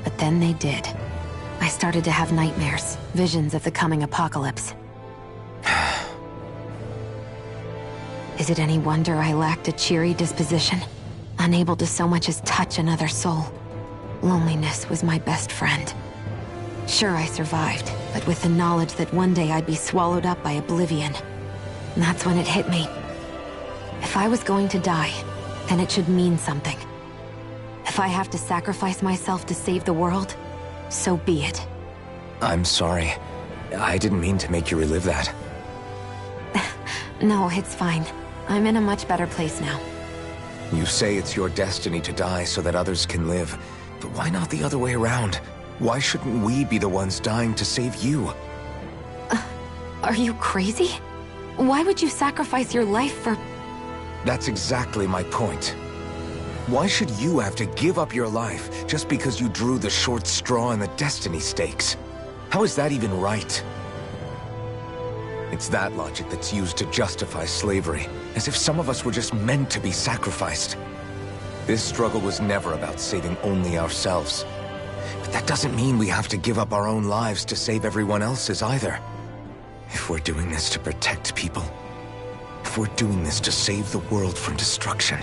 but then they did. I started to have nightmares, visions of the coming apocalypse. Is it any wonder I lacked a cheery disposition? Unable to so much as touch another soul. Loneliness was my best friend. Sure, I survived, but with the knowledge that one day I'd be swallowed up by oblivion. And that's when it hit me. If I was going to die, then it should mean something. If I have to sacrifice myself to save the world, so be it. I'm sorry. I didn't mean to make you relive that. No, it's fine. I'm in a much better place now. You say it's your destiny to die so that others can live, but why not the other way around? Why shouldn't we be the ones dying to save you? Are you crazy? Why would you sacrifice your life for... That's exactly my point. Why should you have to give up your life just because you drew the short straw in the destiny stakes? How is that even right? It's that logic that's used to justify slavery, as if some of us were just meant to be sacrificed. This struggle was never about saving only ourselves. But that doesn't mean we have to give up our own lives to save everyone else's either. If we're doing this to protect people, if we're doing this to save the world from destruction,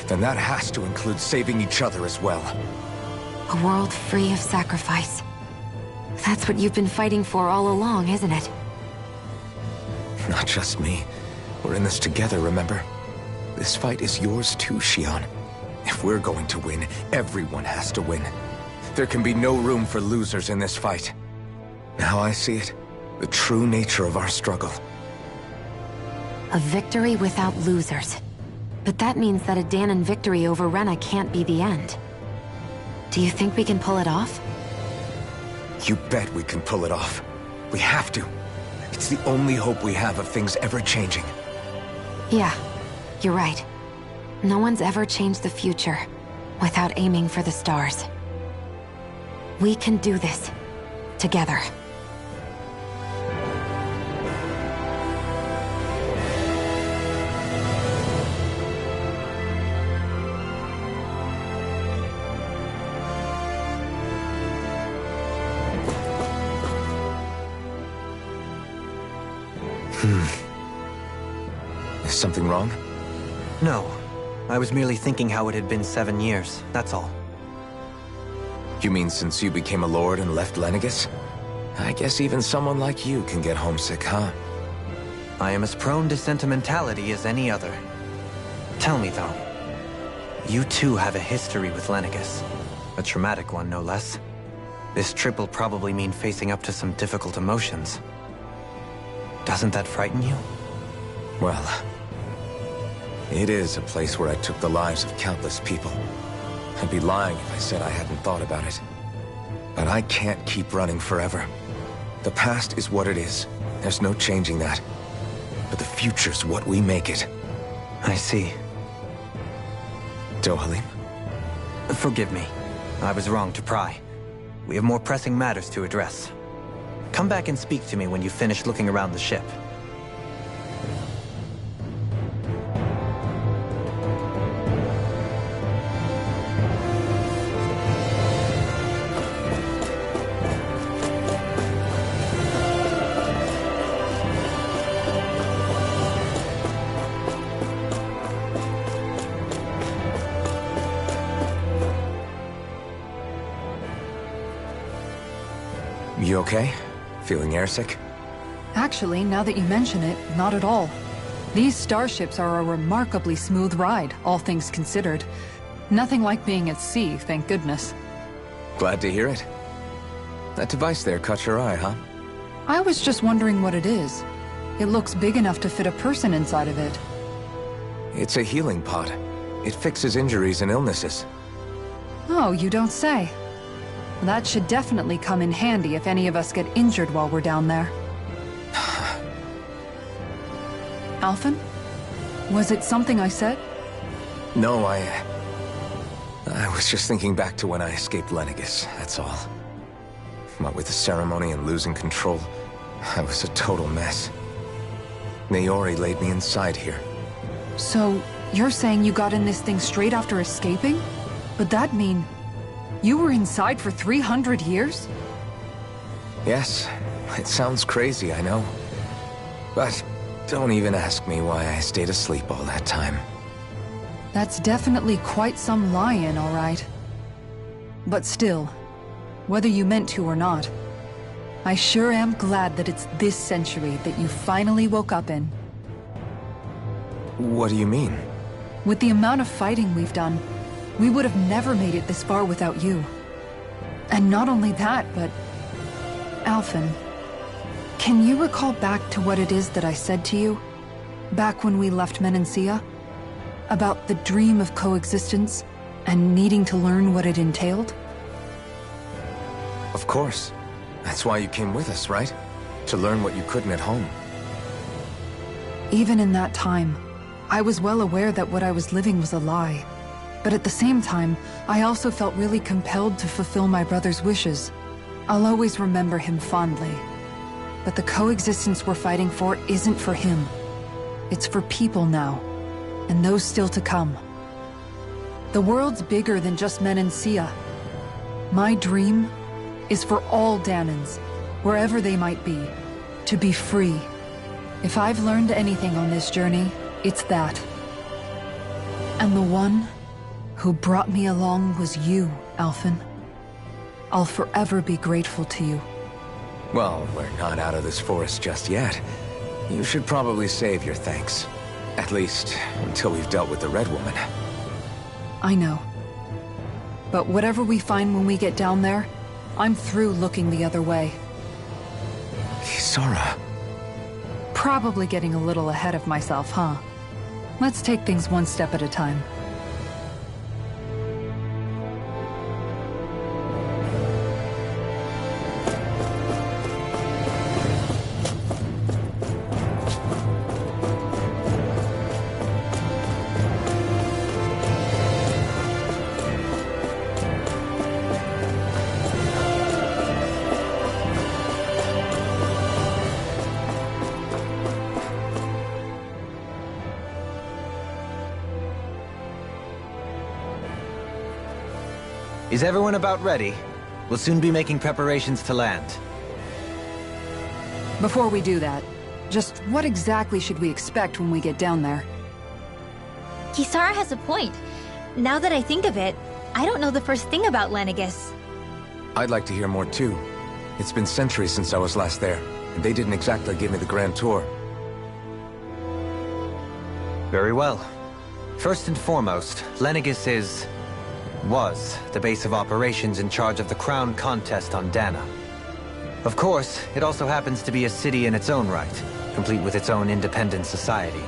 then that has to include saving each other as well. A world free of sacrifice. That's what you've been fighting for all along, isn't it? Not just me. We're in this together, remember? This fight is yours too, Xion. If we're going to win, everyone has to win. There can be no room for losers in this fight. Now I see it. The true nature of our struggle. A victory without losers. But that means that a Danon victory over Rena can't be the end. Do you think we can pull it off? You bet we can pull it off. We have to. It's the only hope we have of things ever changing. Yeah, you're right. No one's ever changed the future without aiming for the stars. We can do this. Together. Is something wrong? No. I was merely thinking how it had been 7 years, that's all. You mean since you became a lord and left Lenegis? I guess even someone like you can get homesick, huh? I am as prone to sentimentality as any other. Tell me, though. You too have a history with Lenegis. A traumatic one, no less. This trip will probably mean facing up to some difficult emotions. Doesn't that frighten you? Well, it is a place where I took the lives of countless people. I'd be lying if I said I hadn't thought about it. But I can't keep running forever. The past is what it is. There's no changing that. But the future's what we make it. I see. Dohalim? Forgive me. I was wrong to pry. We have more pressing matters to address. Come back and speak to me when you finish looking around the ship. You okay? Feeling airsick? Actually, now that you mention it, not at all. These starships are a remarkably smooth ride, all things considered. Nothing like being at sea, thank goodness. Glad to hear it. That device there caught your eye, huh? I was just wondering what it is. It looks big enough to fit a person inside of it. It's a healing pod. It fixes injuries and illnesses. Oh, you don't say. That should definitely come in handy if any of us get injured while we're down there. Alphen? Was it something I said? No, I was just thinking back to when I escaped Lenegis, that's all. What with the ceremony and losing control, I was a total mess. Naori laid me inside here. So, you're saying you got in this thing straight after escaping? But that mean... you were inside for 300 years? Yes, it sounds crazy, I know. But don't even ask me why I stayed asleep all that time. That's definitely quite some lie-in, all right. But still, whether you meant to or not, I sure am glad that it's this century that you finally woke up in. What do you mean? With the amount of fighting we've done, we would have never made it this far without you. And not only that, but... Alphen, can you recall back to what it is that I said to you? Back when we left Menancia? About the dream of coexistence, and needing to learn what it entailed? Of course. That's why you came with us, right? To learn what you couldn't at home. Even in that time, I was well aware that what I was living was a lie. But at the same time, I also felt really compelled to fulfill my brother's wishes. I'll always remember him fondly. But the coexistence we're fighting for isn't for him. It's for people now, and those still to come. The world's bigger than just Menancia. My dream is for all Danans, wherever they might be, to be free. If I've learned anything on this journey, it's that. And the one who brought me along was you, Alphen. I'll forever be grateful to you. Well, we're not out of this forest just yet. You should probably save your thanks. At least, until we've dealt with the Red Woman. I know. But whatever we find when we get down there, I'm through looking the other way. Kisara. Probably getting a little ahead of myself, huh? Let's take things one step at a time. Is everyone about ready? We'll soon be making preparations to land. Before we do that, just what exactly should we expect when we get down there? Kisara has a point. Now that I think of it, I don't know the first thing about Lenegis. I'd like to hear more too. It's been centuries since I was last there, and they didn't exactly give me the grand tour. Very well. First and foremost, Lenegis was the base of operations in charge of the crown contest on Dana. Of course, it also happens to be a city in its own right, complete with its own independent society.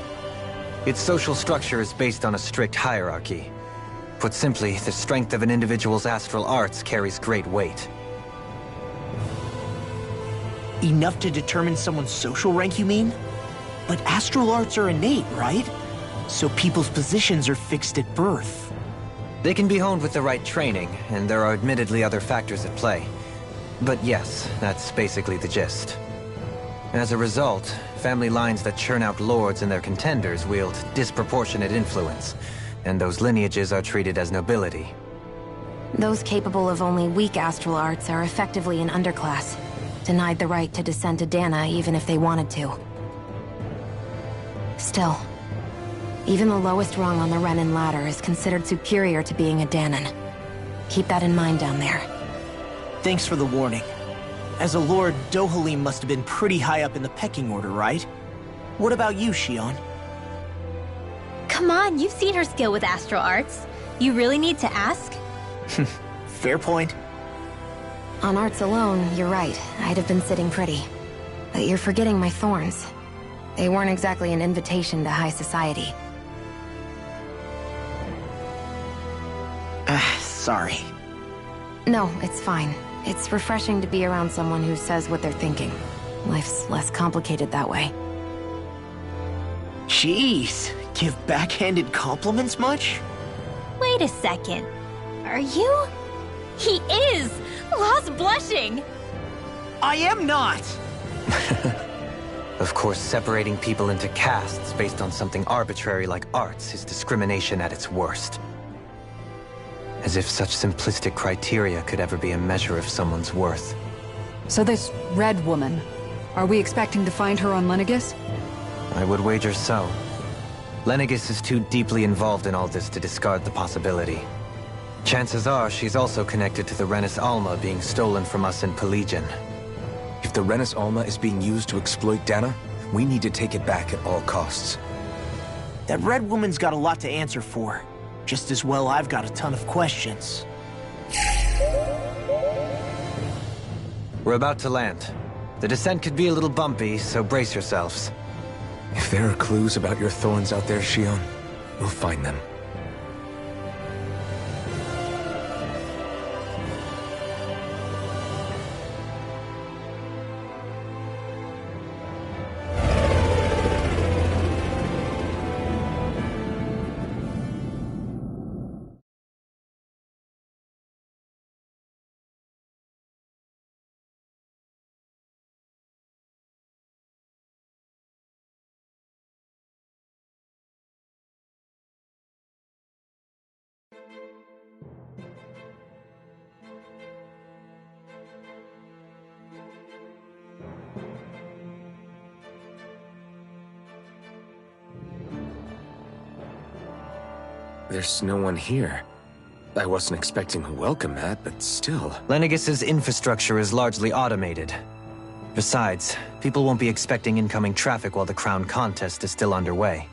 Its social structure is based on a strict hierarchy. Put simply, the strength of an individual's astral arts carries great weight. Enough to determine someone's social rank, you mean? But astral arts are innate, right? So people's positions are fixed at birth. They can be honed with the right training, and there are admittedly other factors at play. But yes, that's basically the gist. As a result, family lines that churn out lords and their contenders wield disproportionate influence, and those lineages are treated as nobility. Those capable of only weak astral arts are effectively an underclass, denied the right to descend to Dana even if they wanted to. Still, even the lowest rung on the Renin ladder is considered superior to being a Danan. Keep that in mind down there. Thanks for the warning. As a lord, Dohalim must have been pretty high up in the pecking order, right? What about you, Shion? Come on, you've seen her skill with astral arts. You really need to ask? Fair point. On arts alone, you're right. I'd have been sitting pretty. But you're forgetting my thorns. They weren't exactly an invitation to high society. Sorry. No, it's fine. It's refreshing to be around someone who says what they're thinking. Life's less complicated that way. Jeez, give backhanded compliments much? Wait a second. Are you? He is! Lost blushing! I am not! Of course, separating people into castes based on something arbitrary like arts is discrimination at its worst. As if such simplistic criteria could ever be a measure of someone's worth. So this red woman, are we expecting to find her on Lenegis? I would wager so. Lenegis is too deeply involved in all this to discard the possibility. Chances are she's also connected to the Renis Alma being stolen from us in Pelagian. If the Renis Alma is being used to exploit Dana, we need to take it back at all costs. That red woman's got a lot to answer for. Just as well I've got a ton of questions. We're about to land. The descent could be a little bumpy, so brace yourselves. If there are clues about your thorns out there, Shion, we'll find them. There's no one here. I wasn't expecting a welcome mat, but still. Lenegis's infrastructure is largely automated. Besides, people won't be expecting incoming traffic while the crown contest is still underway.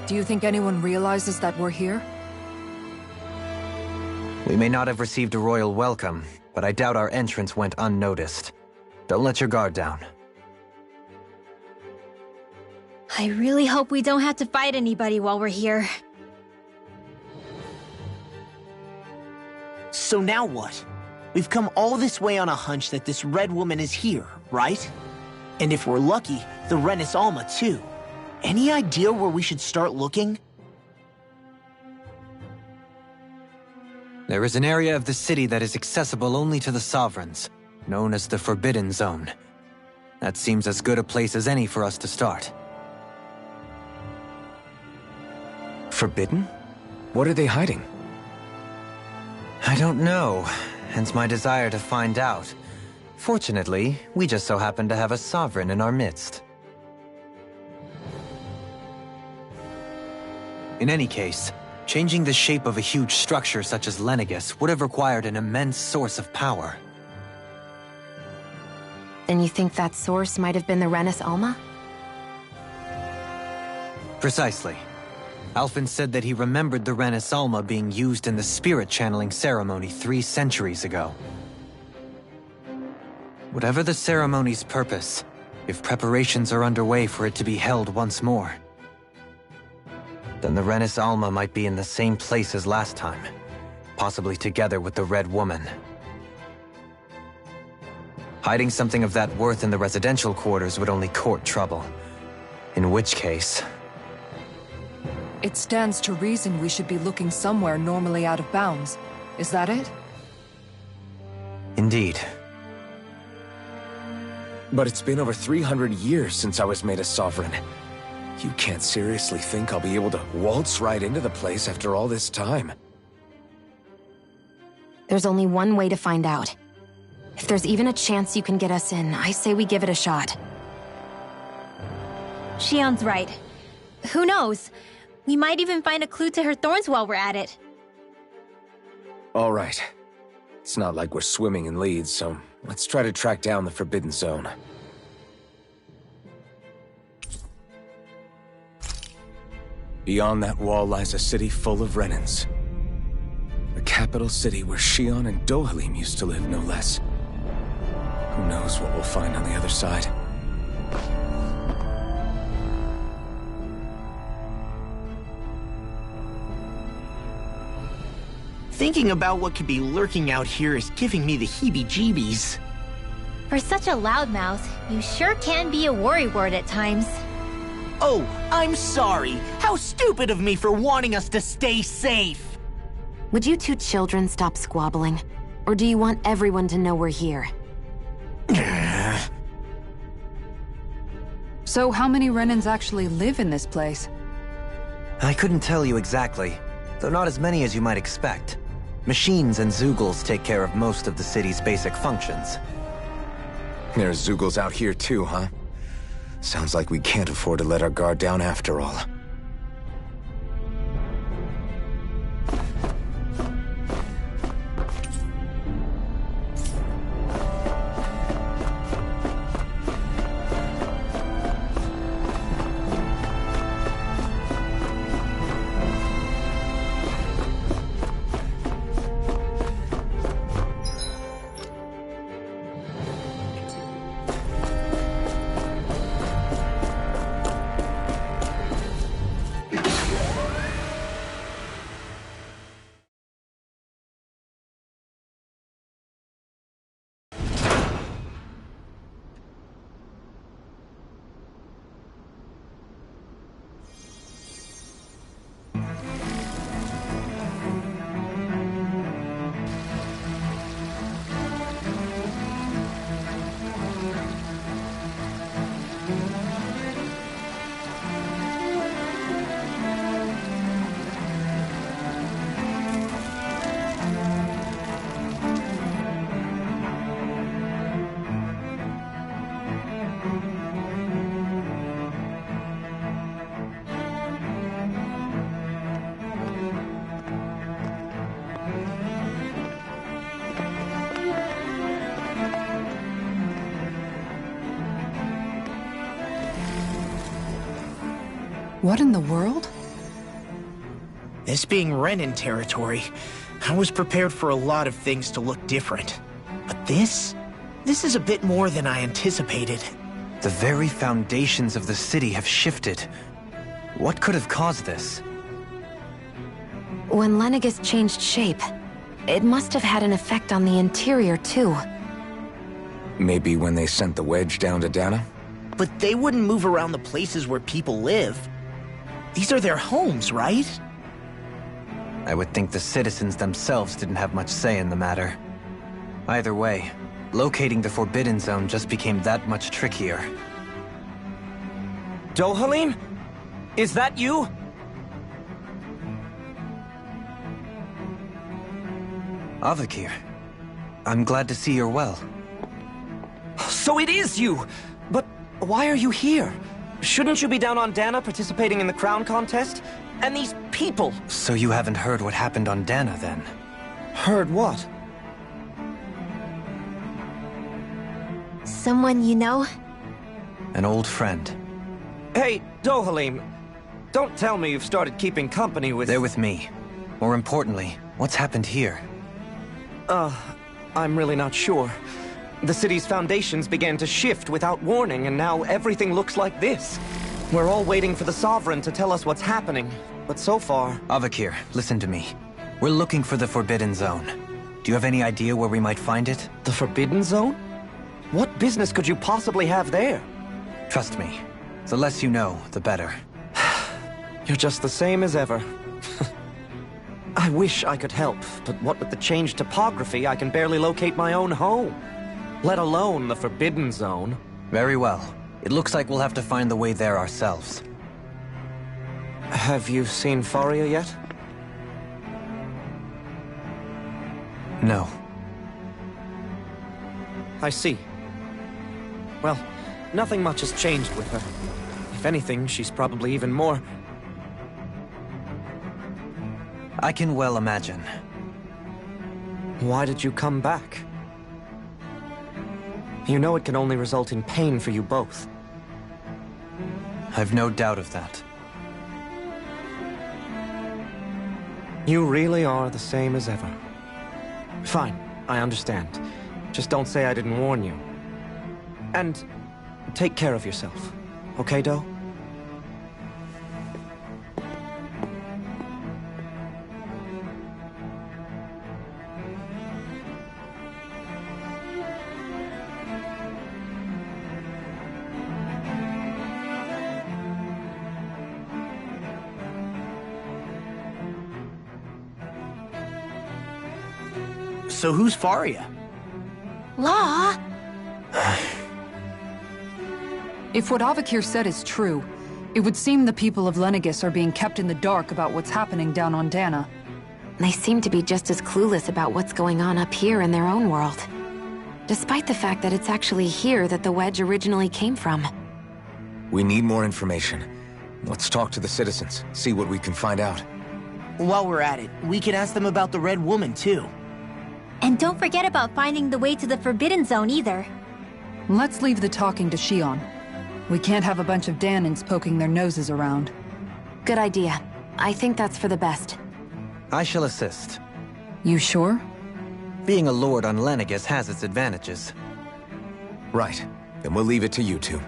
Do you think anyone realizes that we're here? We may not have received a royal welcome, but I doubt our entrance went unnoticed. Don't let your guard down. I really hope we don't have to fight anybody while we're here. So now what? We've come all this way on a hunch that this red woman is here, right? And if we're lucky, the Renis Alma too. Any idea where we should start looking? There is an area of the city that is accessible only to the Sovereigns, known as the Forbidden Zone. That seems as good a place as any for us to start. Forbidden? What are they hiding? I don't know, hence my desire to find out. Fortunately, we just so happen to have a Sovereign in our midst. In any case, changing the shape of a huge structure such as Lenegis would have required an immense source of power. Then you think that source might have been the Renis Alma? Precisely. Alphen said that he remembered the Renis Alma being used in the spirit channeling ceremony 3 centuries ago. Whatever the ceremony's purpose, if preparations are underway for it to be held once more, then the Renis Alma might be in the same place as last time, possibly together with the Red Woman. Hiding something of that worth in the residential quarters would only court trouble. In which case... It stands to reason we should be looking somewhere normally out of bounds. Is that it? Indeed. But it's been over 300 years since I was made a Sovereign. You can't seriously think I'll be able to waltz right into the place after all this time. There's only one way to find out. If there's even a chance you can get us in, I say we give it a shot. Shion's right. Who knows? We might even find a clue to her thorns while we're at it. All right. It's not like we're swimming in leads, so let's try to track down the Forbidden Zone. Beyond that wall lies a city full of Renans. The capital city where Shion and Dohalim used to live, no less. Who knows what we'll find on the other side? Thinking about what could be lurking out here is giving me the heebie-jeebies. For such a loudmouth, you sure can be a worrywart at times. Oh, I'm sorry. How stupid of me for wanting us to stay safe. Would you two children stop squabbling? Or do you want everyone to know we're here? So how many Renans actually live in this place? I couldn't tell you exactly, though not as many as you might expect. Machines and Zeugles take care of most of the city's basic functions. There's Zeugles out here too, huh? Sounds like we can't afford to let our guard down after all. What in the world? This being Renan territory, I was prepared for a lot of things to look different. But this is a bit more than I anticipated. The very foundations of the city have shifted. What could have caused this? When Lenegis changed shape, it must have had an effect on the interior too. Maybe when they sent the wedge down to Dana? But they wouldn't move around the places where people live. These are their homes, right? I would think the citizens themselves didn't have much say in the matter. Either way, locating the Forbidden Zone just became that much trickier. Dohalim? Is that you? Avakir, I'm glad to see you're well. So it is you! But why are you here? Shouldn't you be down on Dana participating in the crown contest? And these people! So you haven't heard what happened on Dana, then? Heard what? Someone you know? An old friend. Hey, Dohalim, don't tell me you've started keeping company with... They're with me. More importantly, what's happened here? I'm really not sure. The city's foundations began to shift without warning, and now everything looks like this. We're all waiting for the Sovereign to tell us what's happening, but so far... Avakir, listen to me. We're looking for the Forbidden Zone. Do you have any idea where we might find it? The Forbidden Zone? What business could you possibly have there? Trust me. The less you know, the better. You're just the same as ever. I wish I could help, but what with the changed topography, I can barely locate my own home. Let alone the Forbidden Zone. Very well. It looks like we'll have to find the way there ourselves. Have you seen Faria yet? No. I see. Well, nothing much has changed with her. If anything, she's probably even more... I can well imagine. Why did you come back? You know it can only result in pain for you both. I've no doubt of that. You really are the same as ever. Fine, I understand. Just don't say I didn't warn you. And take care of yourself, okay, Do? So who's Faria? Law? If what Avakir said is true, it would seem the people of Lenegis are being kept in the dark about what's happening down on Dana. They seem to be just as clueless about what's going on up here in their own world. Despite the fact that it's actually here that the wedge originally came from. We need more information. Let's talk to the citizens, see what we can find out. While we're at it, we can ask them about the Red Woman, too. And don't forget about finding the way to the Forbidden Zone either. Let's leave the talking to Shion. We can't have a bunch of Danans poking their noses around. Good idea. I think that's for the best. I shall assist. You sure? Being a lord on Lenegis has its advantages. Right. Then we'll leave it to you two.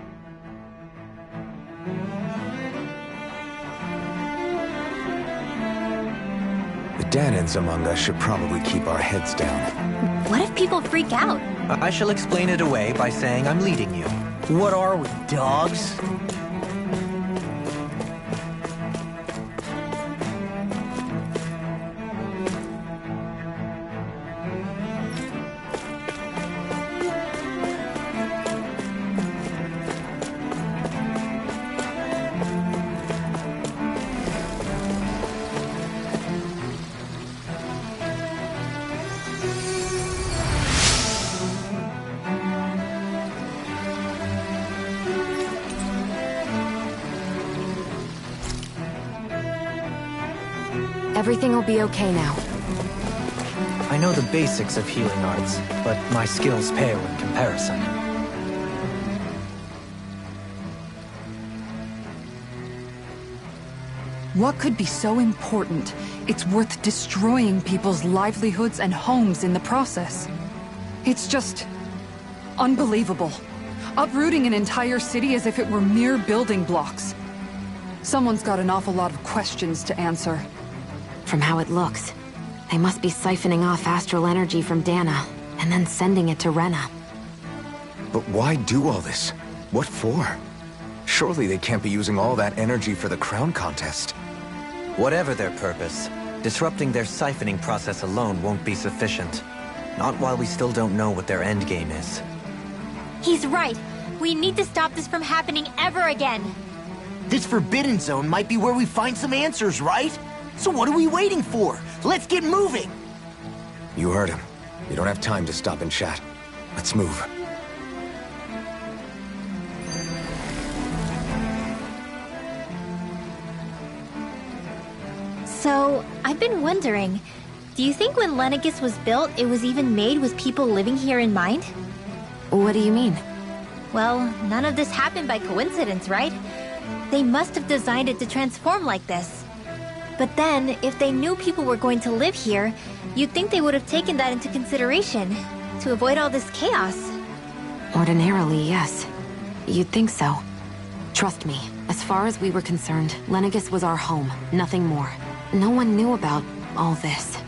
The Danans among us should probably keep our heads down. What if people freak out? I shall explain it away by saying I'm leading you. What are we, dogs? Everything will be okay now. I know the basics of healing arts, but my skills pale in comparison. What could be so important? It's worth destroying people's livelihoods and homes in the process. It's just unbelievable. Uprooting an entire city as if it were mere building blocks. Someone's got an awful lot of questions to answer. From how it looks, they must be siphoning off astral energy from Dana, and then sending it to Rena. But why do all this? What for? Surely they can't be using all that energy for the crown contest. Whatever their purpose, disrupting their siphoning process alone won't be sufficient. Not while we still don't know what their endgame is. He's right. We need to stop this from happening ever again. This Forbidden Zone might be where we find some answers, right? So what are we waiting for? Let's get moving! You heard him. We don't have time to stop and chat. Let's move. So, I've been wondering, do you think when Lenegis was built, it was even made with people living here in mind? What do you mean? Well, none of this happened by coincidence, right? They must have designed it to transform like this. But then, if they knew people were going to live here, you'd think they would have taken that into consideration, to avoid all this chaos. Ordinarily, yes. You'd think so. Trust me, as far as we were concerned, Lenegis was our home, nothing more. No one knew about all this.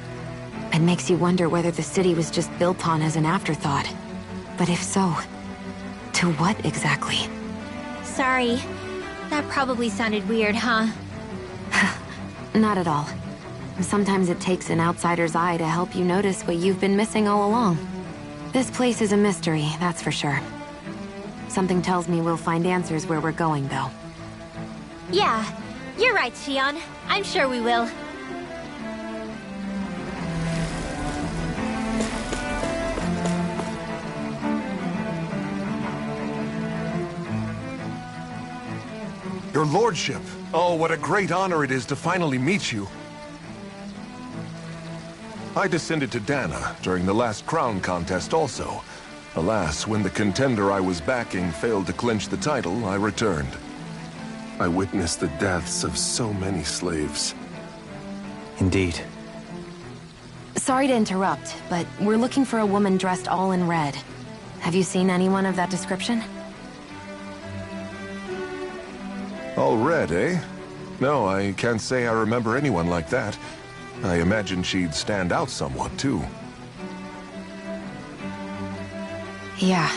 It makes you wonder whether the city was just built on as an afterthought. But if so, to what exactly? Sorry. That probably sounded weird, huh? Not at all. Sometimes it takes an outsider's eye to help you notice what you've been missing all along. This place is a mystery, that's for sure. Something tells me we'll find answers where we're going, though. Yeah, you're right, Shion. I'm sure we will. Your lordship. Oh, what a great honor it is to finally meet you. I descended to Dana during the last crown contest also. Alas, when the contender I was backing failed to clinch the title, I returned. I witnessed the deaths of so many slaves. Indeed. Sorry to interrupt, but we're looking for a woman dressed all in red. Have you seen anyone of that description? All red, eh? No, I can't say I remember anyone like that. I imagine she'd stand out somewhat, too. Yeah.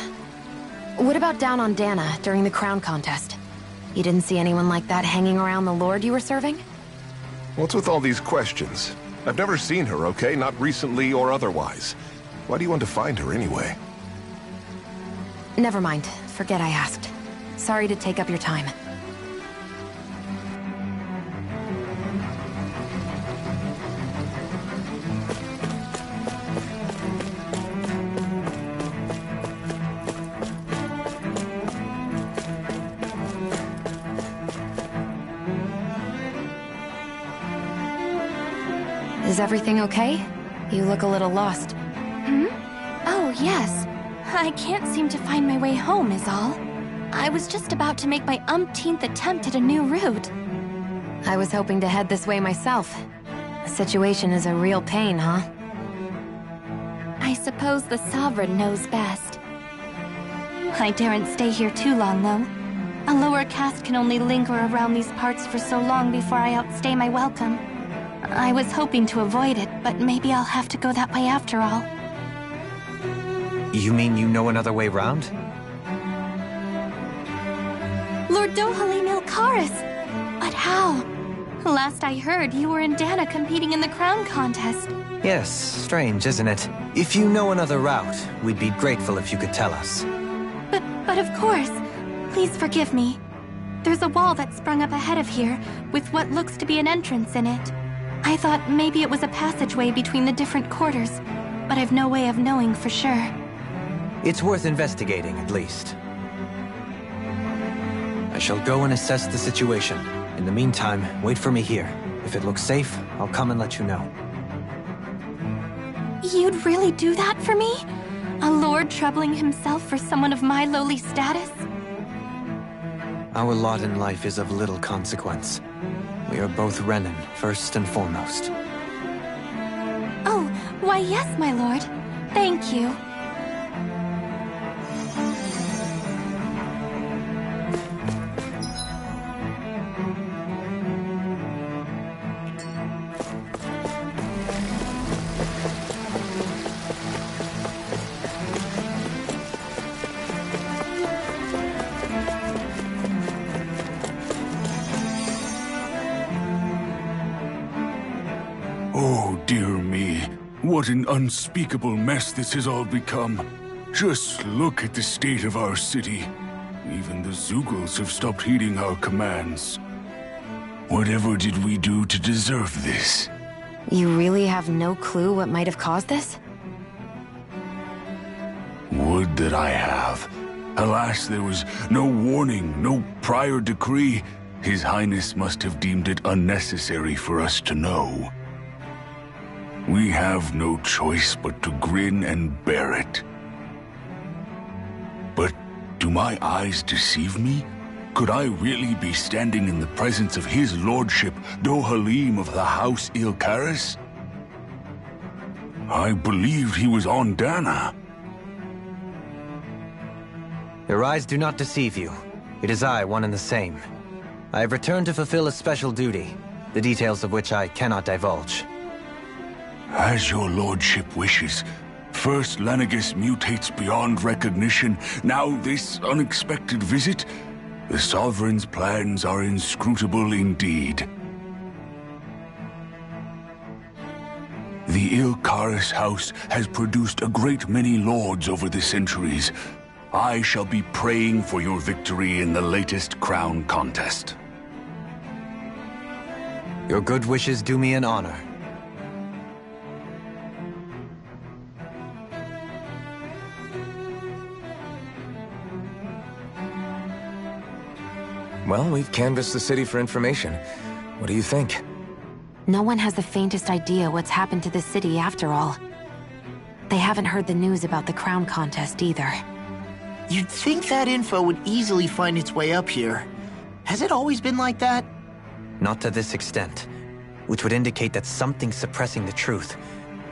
What about down on Dana during the crown contest? You didn't see anyone like that hanging around the lord you were serving? What's with all these questions? I've never seen her, okay? Not recently or otherwise. Why do you want to find her anyway? Never mind. Forget I asked. Sorry to take up your time. Is everything okay? You look a little lost. Oh, yes. I can't seem to find my way home, is all. I was just about to make my umpteenth attempt at a new route. I was hoping to head this way myself. The situation is a real pain, huh? I suppose the Sovereign knows best. I daren't stay here too long, though. A lower caste can only linger around these parts for so long before I outstay my welcome. I was hoping to avoid it, but maybe I'll have to go that way after all. You mean you know another way round? Lord Dohalim Ilkaris! But how? Last I heard, you were in Dana competing in the crown contest. Yes, strange, isn't it? If you know another route, we'd be grateful if you could tell us. But of course. Please forgive me. There's a wall that sprung up ahead of here, with what looks to be an entrance in it. I thought maybe it was a passageway between the different quarters, but I've no way of knowing for sure. It's worth investigating, at least. I shall go and assess the situation. In the meantime, wait for me here. If it looks safe, I'll come and let you know. You'd really do that for me? A lord troubling himself for someone of my lowly status? Our lot in life is of little consequence. We are both Renin, first and foremost. Oh, why yes, my lord. Thank you. Oh, dear me. What an unspeakable mess this has all become. Just look at the state of our city. Even the Zeugles have stopped heeding our commands. Whatever did we do to deserve this? You really have no clue what might have caused this? Would that I have. Alas, there was no warning, no prior decree. His Highness must have deemed it unnecessary for us to know. We have no choice but to grin and bear it. But do my eyes deceive me? Could I really be standing in the presence of his lordship, Dohalim of the House Ilkaris? I believed he was on Dana. Your eyes do not deceive you. It is I, one and the same. I have returned to fulfill a special duty, the details of which I cannot divulge. As your lordship wishes. First Lenegis mutates beyond recognition, now this unexpected visit. The Sovereign's plans are inscrutable indeed. The Ilkaris house has produced a great many lords over the centuries. I shall be praying for your victory in the latest crown contest. Your good wishes do me an honor. Well, we've canvassed the city for information. What do you think? No one has the faintest idea what's happened to the city after all. They haven't heard the news about the crown contest either. You'd think that info would easily find its way up here. Has it always been like that? Not to this extent, which would indicate that something's suppressing the truth,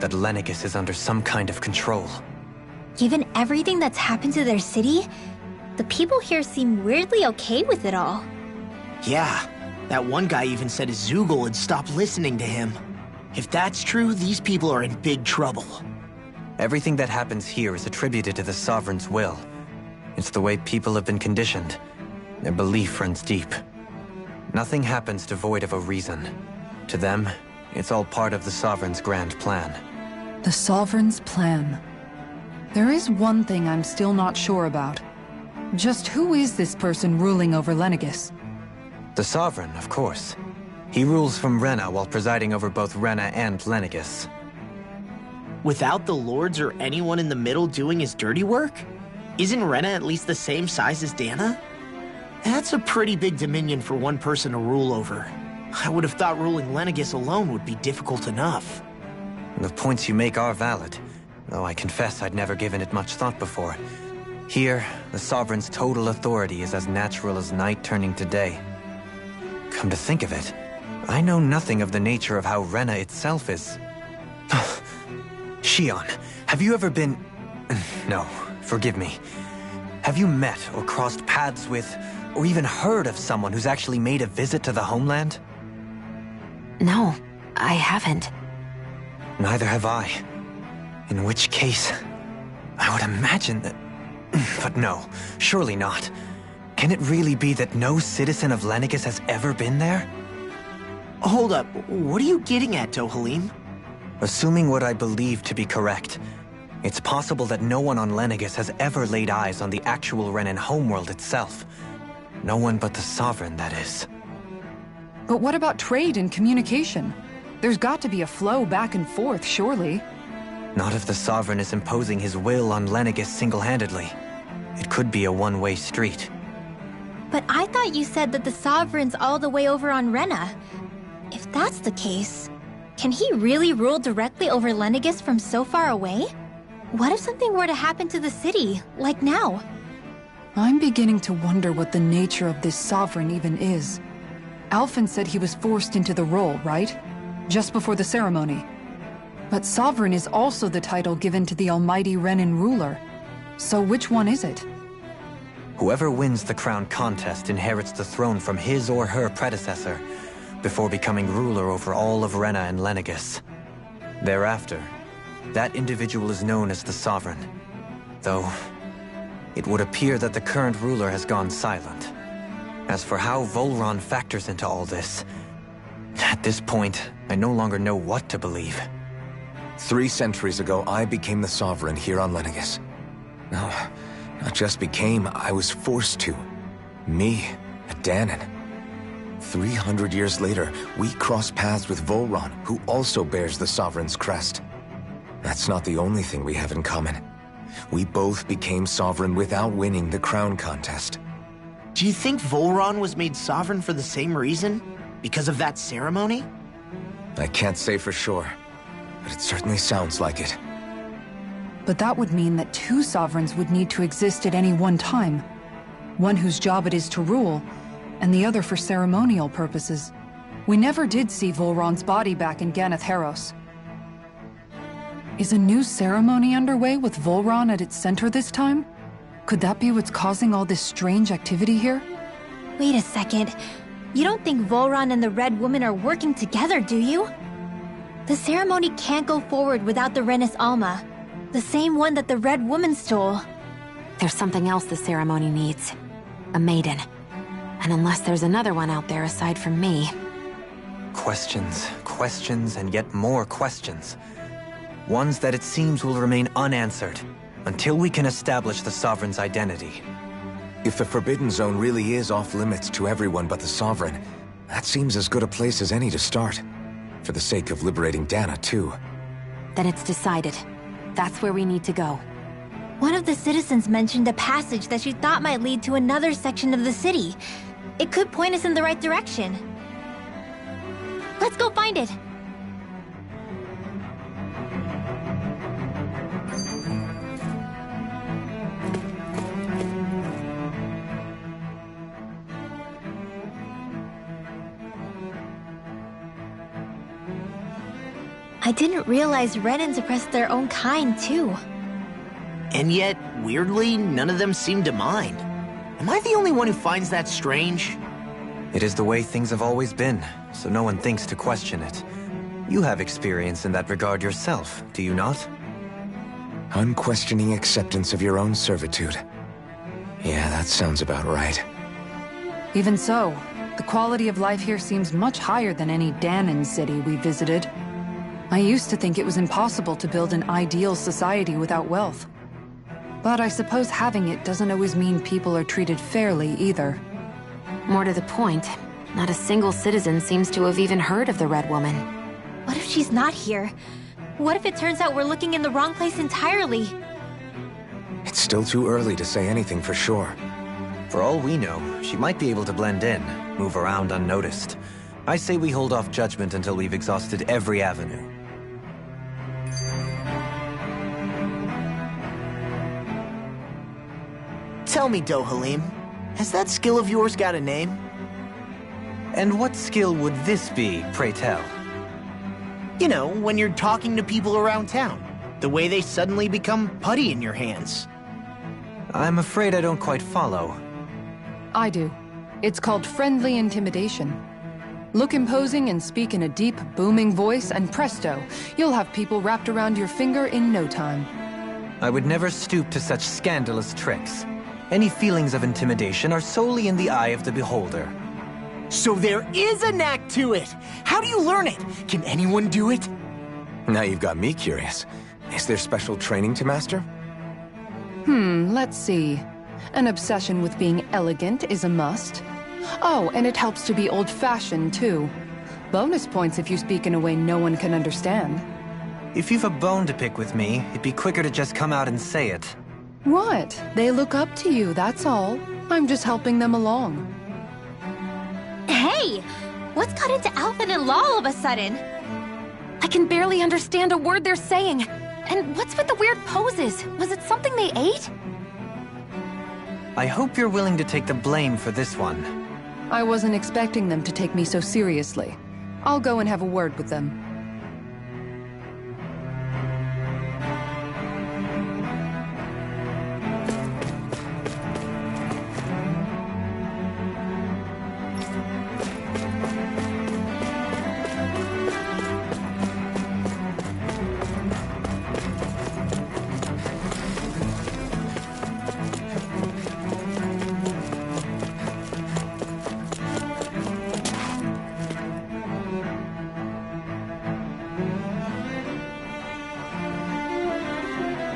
that Lenegis is under some kind of control. Given everything that's happened to their city, the people here seem weirdly okay with it all. Yeah, that one guy even said his Zoogle had stopped listening to him. If that's true, these people are in big trouble. Everything that happens here is attributed to the Sovereign's will. It's the way people have been conditioned. Their belief runs deep. Nothing happens devoid of a reason. To them, it's all part of the Sovereign's grand plan. The Sovereign's plan. There is one thing I'm still not sure about. Just who is this person ruling over Lenegis? The Sovereign, of course. He rules from Rena while presiding over both Rena and Lenegis. Without the lords or anyone in the middle doing his dirty work? Isn't Rena at least the same size as Dana? That's a pretty big dominion for one person to rule over. I would have thought ruling Lenegis alone would be difficult enough. The points you make are valid, though I confess I'd never given it much thought before. Here, the Sovereign's total authority is as natural as night turning to day. Come to think of it, I know nothing of the nature of how Rena itself is. Shion, have you ever been... No, forgive me. Have you met or crossed paths with, or even heard of someone who's actually made a visit to the homeland? No, I haven't. Neither have I. In which case, I would imagine that... But no, surely not. Can it really be that no citizen of Lenegis has ever been there? Hold up, what are you getting at, Tohalim? Assuming what I believe to be correct, it's possible that no one on Lenegis has ever laid eyes on the actual Renan homeworld itself. No one but the Sovereign, that is. But what about trade and communication? There's got to be a flow back and forth, surely. Not if the Sovereign is imposing his will on Lenegis single-handedly. It could be a one-way street. But I thought you said that the Sovereign's all the way over on Rena. If that's the case, can he really rule directly over Lenegis from so far away? What if something were to happen to the city, like now? I'm beginning to wonder what the nature of this Sovereign even is. Alphen said he was forced into the role, right? Just before the ceremony. But Sovereign is also the title given to the almighty Renan ruler. So which one is it? Whoever wins the crown contest inherits the throne from his or her predecessor, before becoming ruler over all of Rena and Lenegis. Thereafter, that individual is known as the Sovereign. Though, it would appear that the current ruler has gone silent. As for how Volron factors into all this, at this point, I no longer know what to believe. 3 centuries ago, I became the Sovereign here on Lenegis. No, not just became, I was forced to. Me, a Danon. 300 years later, we cross paths with Volron, who also bears the Sovereign's crest. That's not the only thing we have in common. We both became Sovereign without winning the crown contest. Do you think Volron was made Sovereign for the same reason? Because of that ceremony? I can't say for sure, but it certainly sounds like it. But that would mean that 2 Sovereigns would need to exist at any one time. One whose job it is to rule, and the other for ceremonial purposes. We never did see Volron's body back in Ganath Haros. Is a new ceremony underway with Volron at its center this time? Could that be what's causing all this strange activity here? Wait a second. You don't think Volron and the Red Woman are working together, do you? The ceremony can't go forward without the Renis Alma. The same one that the Red Woman stole. There's something else the ceremony needs. A maiden. And unless there's another one out there aside from me... Questions, questions, and yet more questions. Ones that it seems will remain unanswered, until we can establish the Sovereign's identity. If the Forbidden Zone really is off-limits to everyone but the Sovereign, that seems as good a place as any to start. For the sake of liberating Dana, too. Then it's decided. That's where we need to go. One of the citizens mentioned a passage that she thought might lead to another section of the city. It could point us in the right direction. Let's go find it. I didn't realize Renans oppressed their own kind, too. And yet, weirdly, none of them seem to mind. Am I the only one who finds that strange? It is the way things have always been, so no one thinks to question it. You have experience in that regard yourself, do you not? Unquestioning acceptance of your own servitude. Yeah, that sounds about right. Even so, the quality of life here seems much higher than any Danon city we visited. I used to think it was impossible to build an ideal society without wealth. But I suppose having it doesn't always mean people are treated fairly either. More to the point, not a single citizen seems to have even heard of the Red Woman. What if she's not here? What if it turns out we're looking in the wrong place entirely? It's still too early to say anything for sure. For all we know, she might be able to blend in, move around unnoticed. I say we hold off judgment until we've exhausted every avenue. Tell me, Dohalim, has that skill of yours got a name? And what skill would this be, pray tell? You know, when you're talking to people around town. The way they suddenly become putty in your hands. I'm afraid I don't quite follow. I do. It's called friendly intimidation. Look imposing and speak in a deep, booming voice, and presto, you'll have people wrapped around your finger in no time. I would never stoop to such scandalous tricks. Any feelings of intimidation are solely in the eye of the beholder. So there is a knack to it! How do you learn it? Can anyone do it? Now you've got me curious. Is there special training to master? Let's see. An obsession with being elegant is a must. Oh, and it helps to be old-fashioned, too. Bonus points if you speak in a way no one can understand. If you've a bone to pick with me, it'd be quicker to just come out and say it. What? They look up to you, that's all. I'm just helping them along. Hey! What's got into Alphen and Law all of a sudden? I can barely understand a word they're saying. And what's with the weird poses? Was it something they ate? I hope you're willing to take the blame for this one. I wasn't expecting them to take me so seriously. I'll go and have a word with them.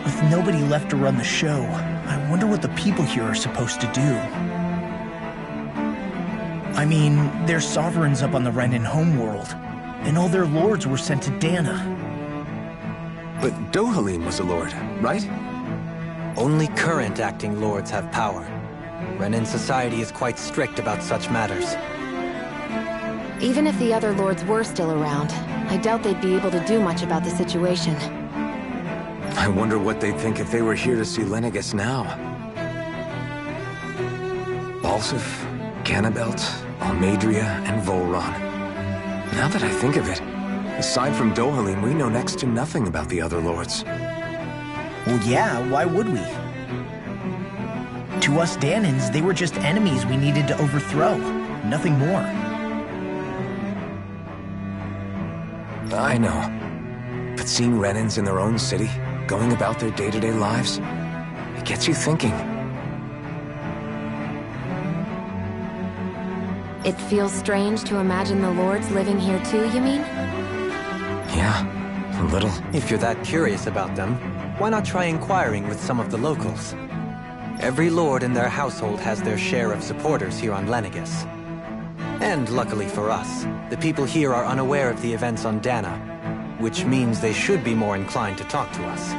With nobody left to run the show, I wonder what the people here are supposed to do. I mean, they're sovereigns up on the Renan homeworld, and all their lords were sent to Dana. But Dohalim was a lord, right? Only current acting lords have power. Renan society is quite strict about such matters. Even if the other lords were still around, I doubt they'd be able to do much about the situation. I wonder what they'd think if they were here to see Lenegis now. Balsif, Cannabelt, Almadria, and Volron. Now that I think of it, aside from Dohalim, we know next to nothing about the other lords. Well, yeah, why would we? To us Danans, they were just enemies we needed to overthrow. Nothing more. I know. But seeing Renans in their own city, going about their day-to-day lives, it gets you thinking. It feels strange to imagine the lords living here too, you mean? Yeah, a little. If you're that curious about them, why not try inquiring with some of the locals? Every lord in their household has their share of supporters here on Lenegis. And luckily for us, the people here are unaware of the events on Dana, which means they should be more inclined to talk to us.